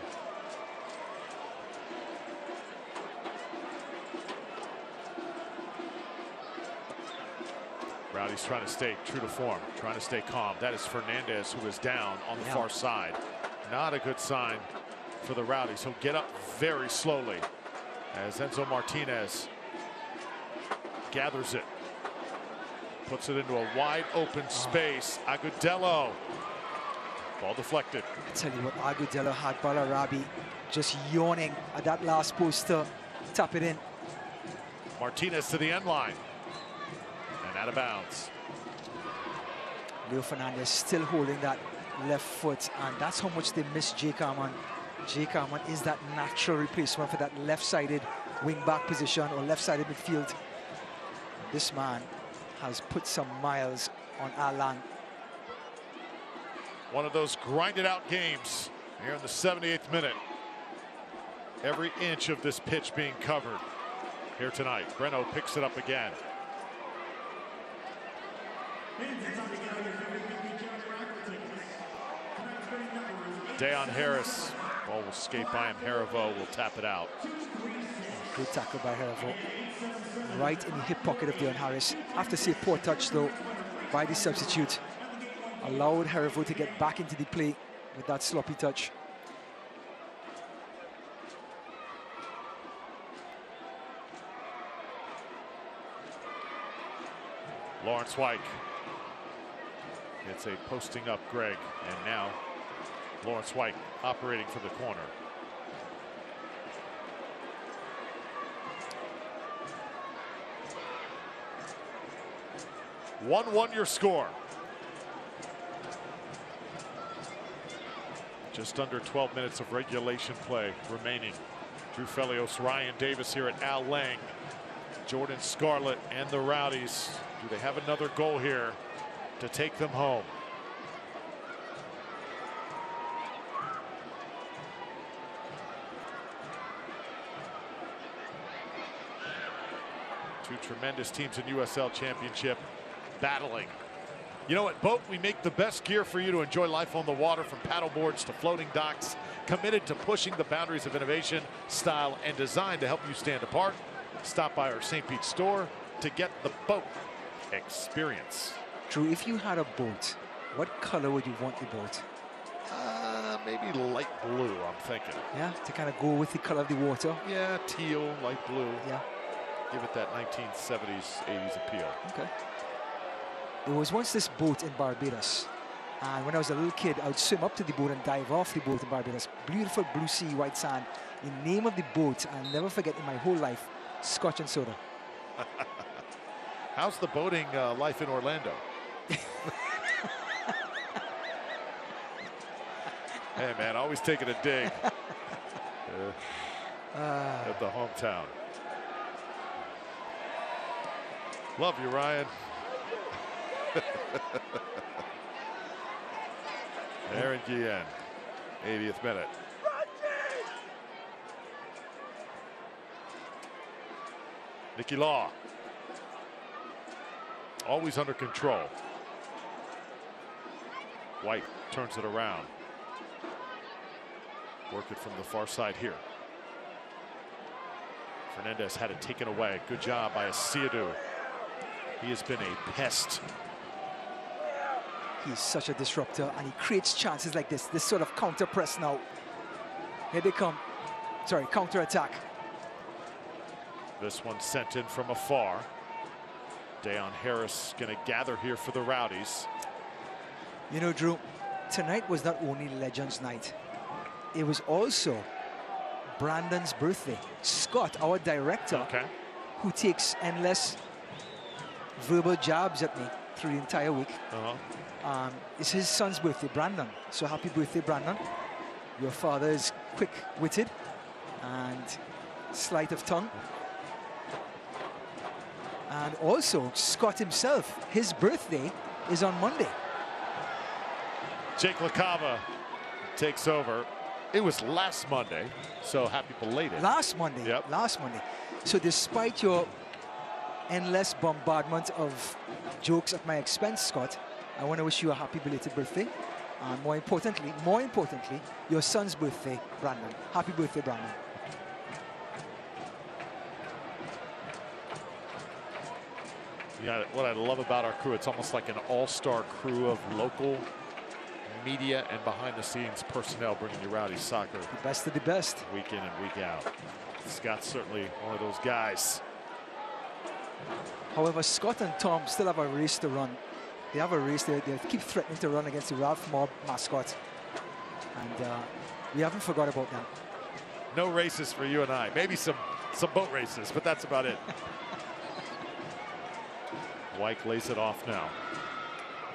Rowdies trying to stay true to form, trying to stay calm. That is Fernandez, who is down on the far side. Not a good sign for the Rowdies. He'll get up very slowly as Enzo Martinez gathers it. Puts it into a wide open space. Agudelo. Ball deflected. I tell you what, Agudelo had Balarabe just yawning at that last post to tap it in. Martinez to the end line. And out of bounds. Leo Fernandez still holding that left foot, and that's how much they miss Jake Armand. Jake Armand is that natural replacement for that left-sided wing-back position or left-sided midfield. This man has put some miles on Alan. One of those grinded-out games here in the 78th minute. Every inch of this pitch being covered here tonight. Breno picks it up again. Dayon Harris. Ball will skate by him. Harivo will tap it out. Good tackle by Harivo. Right in the hip pocket of Dayon Harris. Have to say poor touch though by the substitute. Allowed Harivo to get back into the play with that sloppy touch. Lawrence White. It's a posting up Greg, and now Lawrence White operating from the corner. (1-1) your score. Just under 12 minutes of regulation play remaining. Drew Felios, Ryan Davis here at Al Lang. Jordan Scarlett and the Rowdies. Do they have another goal here to take them home? Two tremendous teams in USL Championship battling. You know, at Boat, we make the best gear for you to enjoy life on the water, from paddle boards to floating docks, committed to pushing the boundaries of innovation, style, and design to help you stand apart. Stop by our St. Pete store to get the Boat experience. Drew, if you had a boat, what color would you want the boat? Maybe light blue, I'm thinking. Yeah, to kind of go with the color of the water. Yeah, teal, light blue. Yeah. Give it that 1970s, 80s appeal. Okay. There was once this boat in Barbados, and when I was a little kid, I would swim up to the boat and dive off the boat in Barbados. Beautiful blue sea, white sand. The name of the boat, I'll never forget in my whole life, Scotch and Soda. How's the boating life in Orlando? Hey, man, always taking a dig at the hometown. Love you, Ryan. Aaron Guillen, 80th minute. Nicky Law, always under control. White turns it around. Work it from the far side here. Fernandez had it taken away. Good job by Asiadu. He has been a pest. He's such a disruptor, and he creates chances like this sort of counter press now. Here they come. Sorry, counter attack. This one sent in from afar. Dayon Harris going to gather here for the Rowdies. You know, Drew, tonight was not only Legends Night, it was also Brandon's birthday. Scott, our director, who takes endless verbal jabs at me through the entire week. It's his son's birthday, Brandon. So happy birthday, Brandon. Your father is quick-witted and sleight of tongue. And also, Scott himself, his birthday is on Monday. Jake LaCava takes over. It was last Monday, so happy belated. Last Monday, yep. Last Monday. So despite your endless bombardment of jokes at my expense, Scott, I want to wish you a happy belated birthday. And more importantly, your son's birthday, Brandon. Happy birthday, Brandon. Yeah, what I love about our crew, it's almost like an all-star crew of local media and behind-the-scenes personnel bringing you Rowdy soccer. The best of the best. Week in and week out. Scott's certainly one of those guys. However, Scott and Tom still have a race to run. They have a race. They keep threatening to run against the Ralph Mobb mascot. And we haven't forgot about them. No races for you and I. Maybe some boat races, but that's about it. White lays it off now.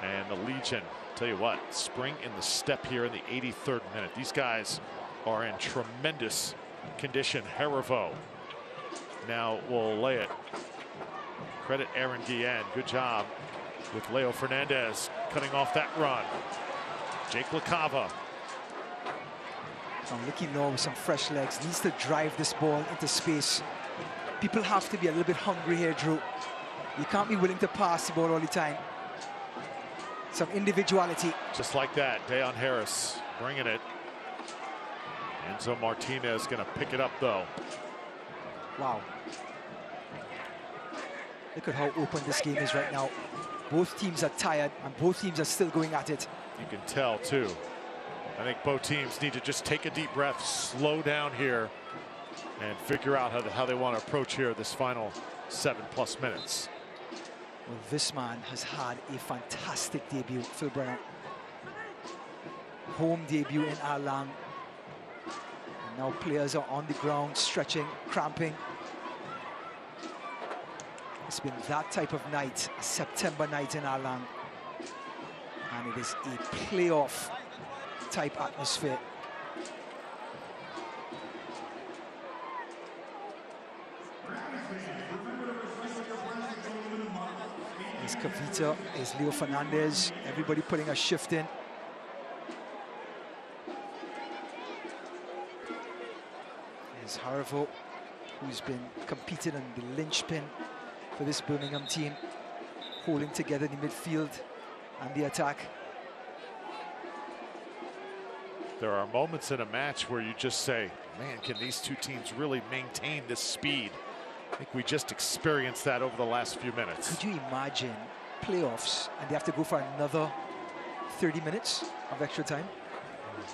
And the Legion, tell you what, spring in the step here in the 83rd minute. These guys are in tremendous condition. Harivo now will lay it. Credit Aaron Guillen. Good job with Leo Fernandez cutting off that run. Jake LaCava. Nicky Law with some fresh legs. Needs to drive this ball into space. People have to be a little bit hungry here, Drew. You can't be willing to pass the ball all the time. Some individuality. Just like that, Dayon Harris bringing it. Enzo Martinez going to pick it up, though. Wow. Look at how open this game is right now. Both teams are tired, and both teams are still going at it. You can tell, too. I think both teams need to just take a deep breath, slow down here, and figure out how they want to approach here this final 7+ minutes. Well, this man has had a fantastic debut, Phil Brenner. Home debut in Alang. And now players are on the ground, stretching, cramping. It's been that type of night, a September night in Alang. And it is a playoff type atmosphere. Is Kavita, is Leo Fernandez, everybody putting a shift in. There's Harivo, who's been competing on the linchpin for this Birmingham team, holding together the midfield and the attack. There are moments in a match where you just say, man, can these two teams really maintain this speed? I think we just experienced that over the last few minutes. Could you imagine playoffs and they have to go for another 30 minutes of extra time?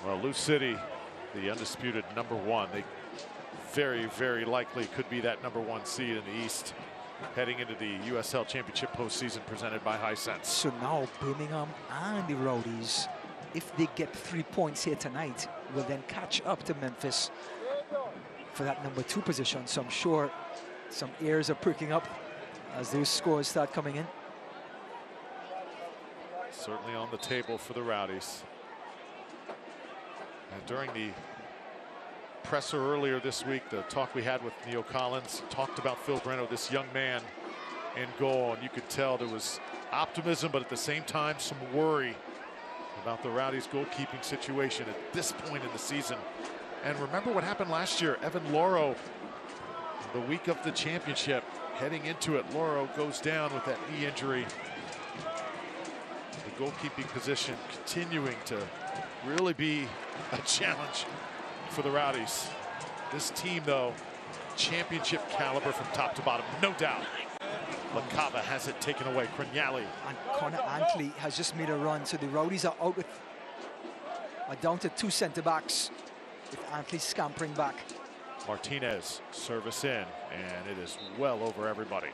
Well, Lou City, the undisputed #1, they very, very likely could be that #1 seed in the East heading into the USL Championship postseason presented by Hisense. So now Birmingham and the Rowdies, if they get 3 points here tonight, will then catch up to Memphis for that #2 position. So I'm sure some ears are perking up as those scores start coming in. Certainly on the table for the Rowdies. And during the presser earlier this week, the talk we had with Neil Collins talked about Phil Breno, this young man in goal, and you could tell there was optimism, but at the same time, some worry about the Rowdies' goalkeeping situation at this point in the season. And remember what happened last year. Evan Loro, the week of the championship, heading into it, Loro goes down with that knee injury. The goalkeeping position continuing to really be a challenge for the Rowdies. This team, though, championship caliber from top to bottom, no doubt. Lakava has it taken away. Kronyali. And Connor Antley has just made a run, so the Rowdies are out with, are down to 2 centre-backs, with Antley scampering back. Martinez, service in, and it is well over everybody.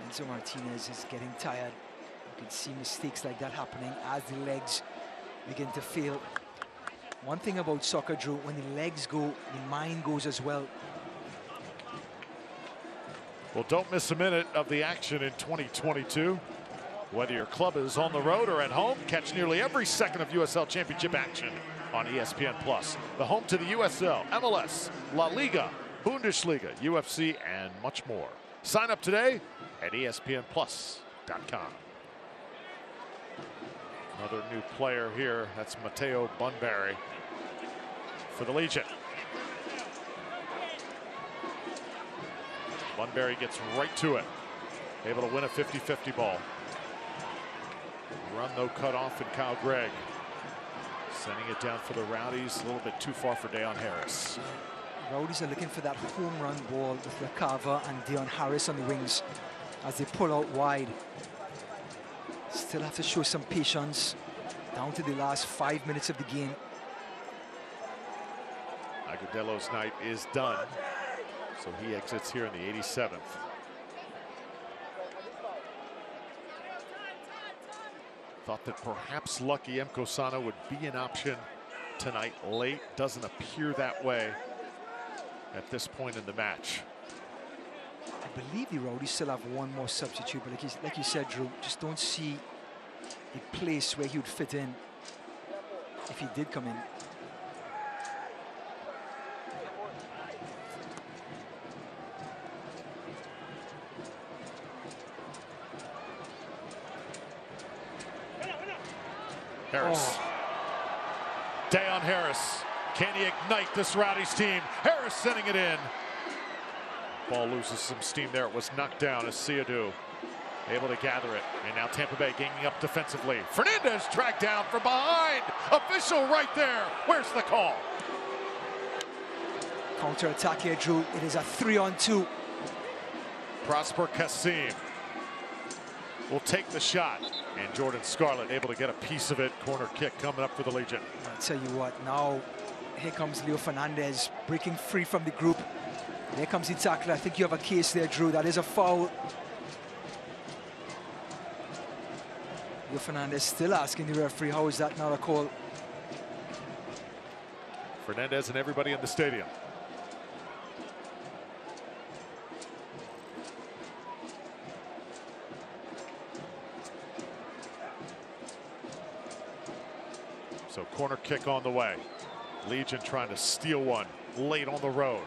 Enzo Martinez is getting tired. You can see mistakes like that happening as the legs begin to fail. One thing about soccer, Drew, when the legs go, the mind goes as well. Well, don't miss a minute of the action in 2022. Whether your club is on the road or at home, catch nearly every second of USL Championship action on ESPN+. The home to the USL, MLS, La Liga, Bundesliga, UFC, and much more. Sign up today at ESPNplus.com. Another new player here, that's Matteo Bunbury for the Legion. Bunbury gets right to it, able to win a 50-50 ball. Run though cut off, and Kyle Gregg sending it down for the Rowdies, a little bit too far for Deon Harris. Rowdies are looking for that home run ball with Lakava and Deon Harris on the wings as they pull out wide. Still have to show some patience down to the last 5 minutes of the game. Agudalo's night is done, so he exits here in the 87th. Thought that perhaps Lucky Mkosana would be an option tonight. Late, doesn't appear that way at this point in the match. I believe the Rowdies still have one more substitute, but like you said, Drew, just don't see the place where he would fit in if he did come in. Harris. Deon Harris. Can he ignite this Rowdies team? Harris sending it in. Ball loses some steam there. It was knocked down as Siadu able to gather it. And now Tampa Bay ganging up defensively. Fernandez tracked down from behind. Official right there. Where's the call? Counter-attack here, Drew. It is a 3-on-2. Prosper Kasim will take the shot. And Jordan Scarlett able to get a piece of it. Corner kick coming up for the Legion. I'll tell you what, now here comes Leo Fernandez breaking free from the group. There comes the tackler. I think you have a case there, Drew. That is a foul. Leo Fernandez still asking the referee, how is that not a call? Fernandez and everybody in the stadium. So corner kick on the way. Legion trying to steal one late on the road.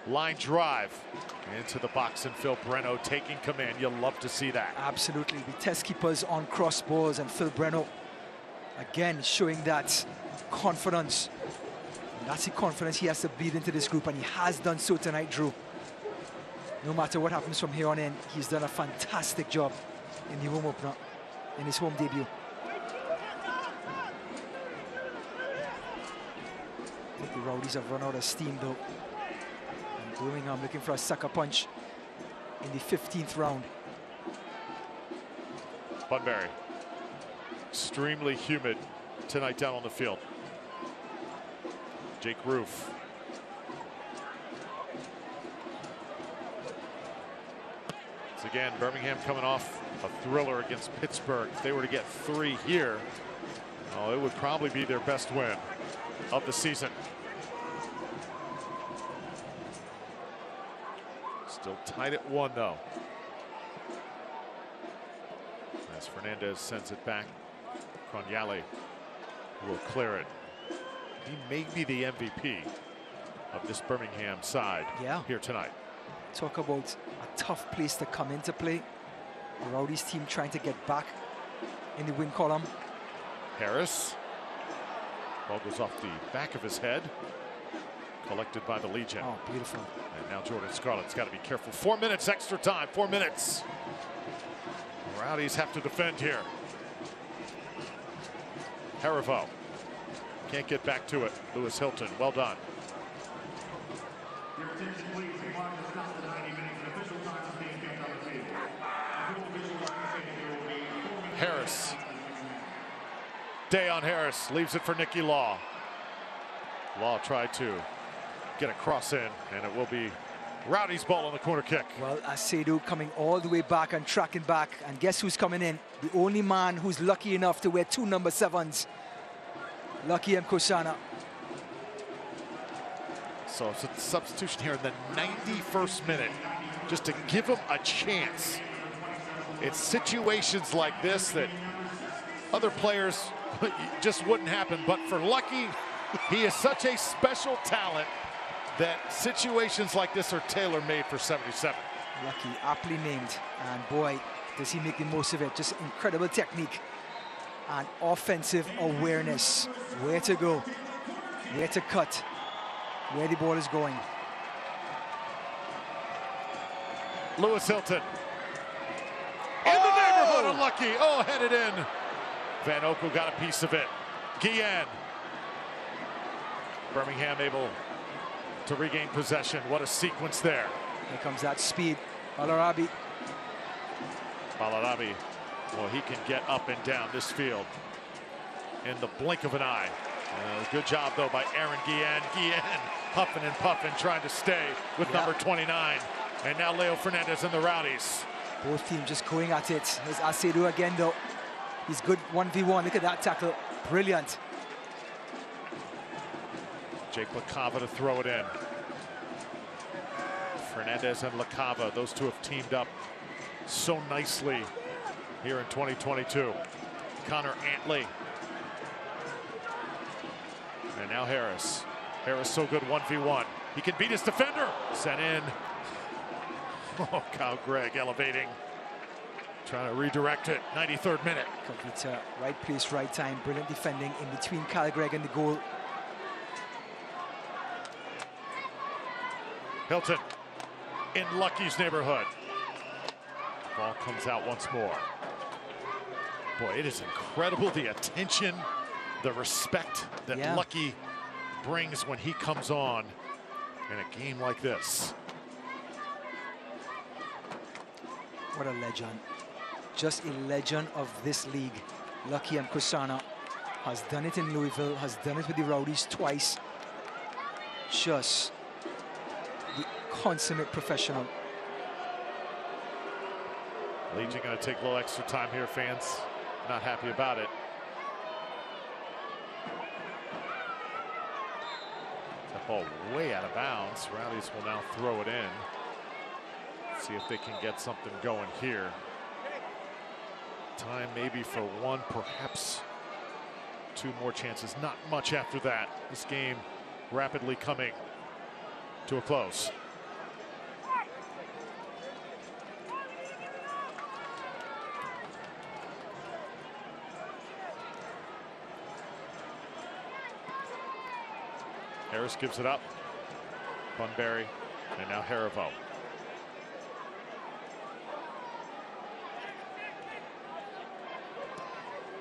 Line drive into the box, and Phil Breno taking command. You'll love to see that. Absolutely. The test keepers on cross balls, and Phil Breno again showing that confidence. And that's the confidence he has to bleed into this group, and he has done so tonight, Drew. No matter what happens from here on in, he's done a fantastic job in the home opener, in his home debut. I think the Rowdies have run out of steam, though. And Birmingham looking for a sucker punch in the 15th round. Bunbury, extremely humid tonight down on the field. Jake Roof. Once again, Birmingham coming off a thriller against Pittsburgh. If they were to get 3 here, oh, it would probably be their best win of the season. Still tied at 1, though. As Fernandez sends it back, Kronyali will clear it. He may be the MVP of this Birmingham side here tonight. Talk about a tough place to come into play. The Rowdies team trying to get back in the win column. Harris. Ball goes off the back of his head. Collected by the Legion. Oh, beautiful. And now Jordan Scarlett's got to be careful. 4 minutes extra time. 4 minutes. The Rowdies have to defend here. Harivo. Can't get back to it. Lewis Hilton. Well done. Harris. Day on Harris. Leaves it for Nicky Law. Law tried to get a cross in, and it will be Rowdies' ball on the corner kick. Well, Asedu coming all the way back and tracking back. And guess who's coming in? The only man who's lucky enough to wear 2 number 7s. Lucky Mkosana. So it's a substitution here in the 91st minute, just to give him a chance. It's situations like this that other players just wouldn't happen. But for Lucky, he is such a special talent that situations like this are tailor-made for 77. Lucky, aptly named. And boy, does he make the most of it. Just incredible technique and offensive awareness. Where to go, where to cut, where the ball is going. Lewis Hilton. In the neighborhood of Lucky. Oh, headed in. Van Okel got a piece of it. Guillen. Birmingham able to regain possession. What a sequence there. Here comes that speed. Balarabi. Balarabi. Well, he can get up and down this field in the blink of an eye. Good job, though, by Aaron Guillen. Guillen huffing and puffing, trying to stay with number 29. And now Leo Fernandez and the Rowdies. Both teams just going at it. There's Asedu again, though. He's good 1v1. Look at that tackle. Brilliant. Jake LaCava to throw it in. Fernandez and LaCava, those two have teamed up so nicely here in 2022. Connor Antley. And now Harris. Harris so good 1v1. He can beat his defender. Sent in. Oh, Kyle Gregg elevating. Trying to redirect it. 93rd minute. Complete right place, right time. Brilliant defending in between Kyle Gregg and the goal. Hilton in Lucky's neighborhood. Ball comes out once more. Boy, it is incredible the attention, the respect that Lucky brings when he comes on in a game like this. What a legend. Just a legend of this league. Lucky Mkosana has done it in Louisville, has done it with the Rowdies twice. Just the consummate professional. Legion going to take a little extra time here, fans. Not happy about it. That ball way out of bounds. Rowdies will now throw it in. See if they can get something going here. Time maybe for one, perhaps two more chances. Not much after that. This game rapidly coming to a close. Harris gives it up. Bunbury, and now Harivo.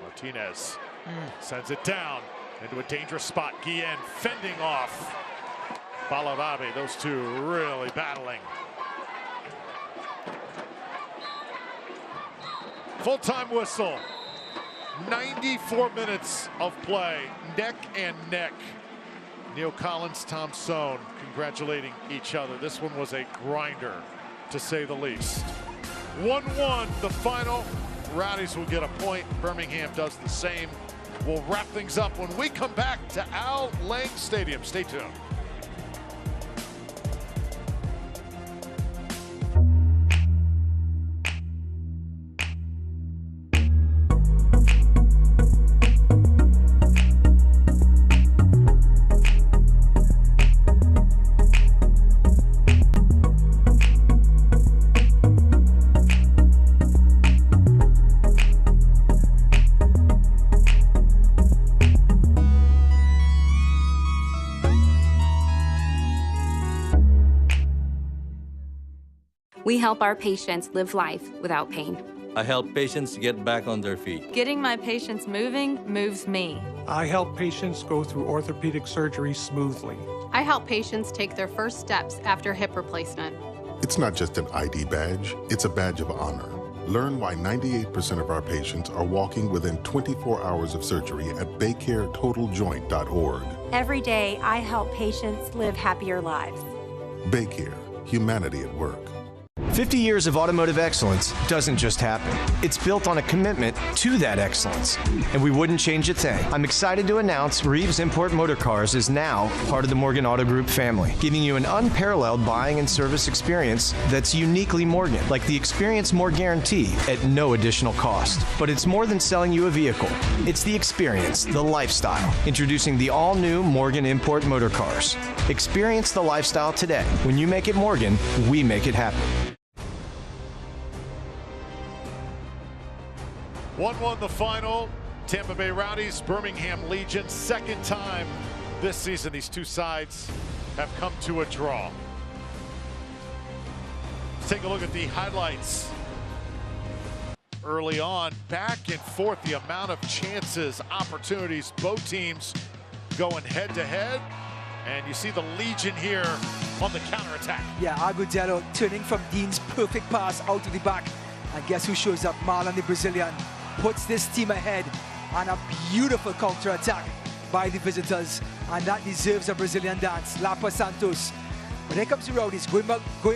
Martinez sends it down into a dangerous spot. Guillen fending off Balarabi. Those two really battling. Full-time whistle. 94 minutes of play, neck and neck. Neil Collins, Tom Sohn congratulating each other. This one was a grinder, to say the least. 1-1, the final. Rowdies will get a point. Birmingham does the same. We'll wrap things up when we come back to Al Lang Stadium. Stay tuned. We help our patients live life without pain. I help patients get back on their feet. Getting my patients moving moves me. I help patients go through orthopedic surgery smoothly. I help patients take their first steps after hip replacement. It's not just an ID badge, it's a badge of honor. Learn why 98% of our patients are walking within 24 hours of surgery at BayCareTotalJoint.org. Every day, I help patients live happier lives. BayCare, humanity at work. 50 years of automotive excellence doesn't just happen. It's built on a commitment to that excellence, and we wouldn't change a thing. I'm excited to announce Reeves Import Motor Cars is now part of the Morgan Auto Group family, giving you an unparalleled buying and service experience that's uniquely Morgan, like the Experience More guarantee at no additional cost. But it's more than selling you a vehicle. It's the experience, the lifestyle. Introducing the all-new Morgan Import Motor Cars. Experience the lifestyle today. When you make it Morgan, we make it happen. 1-1 the final. Tampa Bay Rowdies, Birmingham Legion. Second time this season these two sides have come to a draw. Let's take a look at the highlights. Early on, back and forth, the amount of chances, opportunities, both teams going head to head. And you see the Legion here on the counterattack. Yeah, Agudelo turning from Dean's perfect pass out to the back. And guess who shows up? Marlon, the Brazilian, puts this team ahead on a beautiful counter-attack by the visitors. And that deserves a Brazilian dance. Lapa Santos. But here comes the Rowdies, going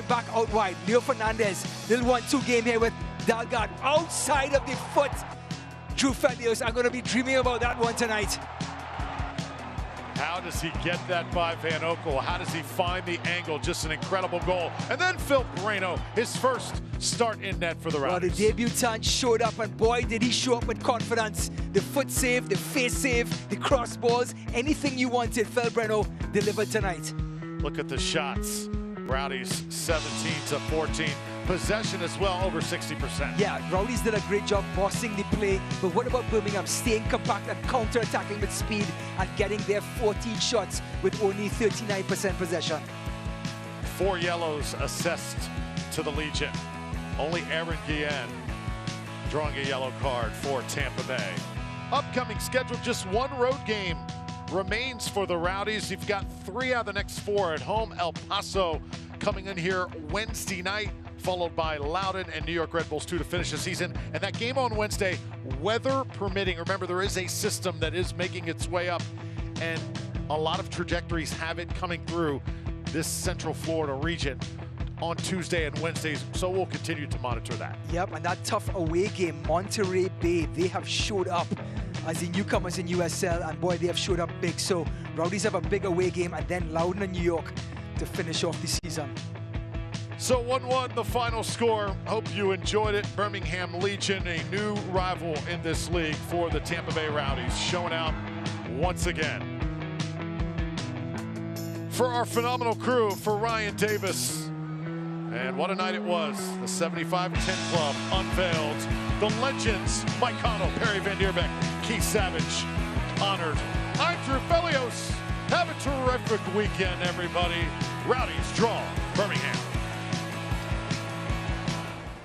back out wide. Leo Fernandez, little 1-2 game here with Dalgard outside of the foot. Drew Felios, I'm going to be dreaming about that one tonight. How does he get that by Van Oekel? How does he find the angle? Just an incredible goal. And then Phil Moreno, his first start in net for the Rowdies. Well, the debutant showed up, and boy, did he show up with confidence. The foot save, the face save, the cross balls, anything you wanted, Phil Moreno delivered tonight. Look at the shots. Rowdies 17-14. Possession as well, over 60%. Yeah, Rowdies did a great job bossing the play, but what about Birmingham staying compact and counter-attacking with speed and getting their 14 shots with only 39% possession? 4 yellows assessed to the Legion. Only Aaron Guillen drawing a yellow card for Tampa Bay. Upcoming schedule, just one road game remains for the Rowdies. You've got 3 out of the next 4 at home. El Paso coming in here Wednesday night, followed by Loudoun and New York Red Bulls 2 to finish the season. And that game on Wednesday, weather permitting. Remember, there is a system that is making its way up, and a lot of trajectories have it coming through this Central Florida region on Tuesday and Wednesdays, so we'll continue to monitor that. Yep, and that tough away game, Monterey Bay, they have showed up as the newcomers in USL, and boy, they have showed up big. So Rowdies have a big away game, and then Loudoun and New York to finish off the season. So 1-1 the final score. Hope you enjoyed it. Birmingham Legion, a new rival in this league for the Tampa Bay Rowdies, showing out once again. For our phenomenal crew, for Ryan Davis, and what a night it was. The 75-10 Club unveiled. The legends, Mike Connell, Perry Van Dierbeck, Keith Savage, honored. I'm Drew Felios. Have a terrific weekend, everybody. Rowdies draw Birmingham.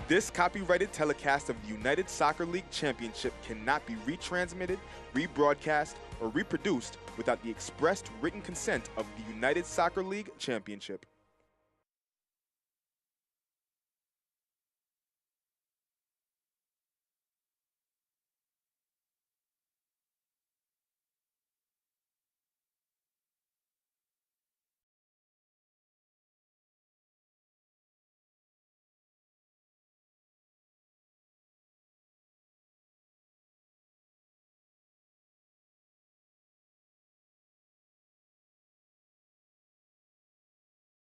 This copyrighted telecast of the United Soccer League Championship cannot be retransmitted, rebroadcast, or reproduced without the expressed written consent of the United Soccer League Championship.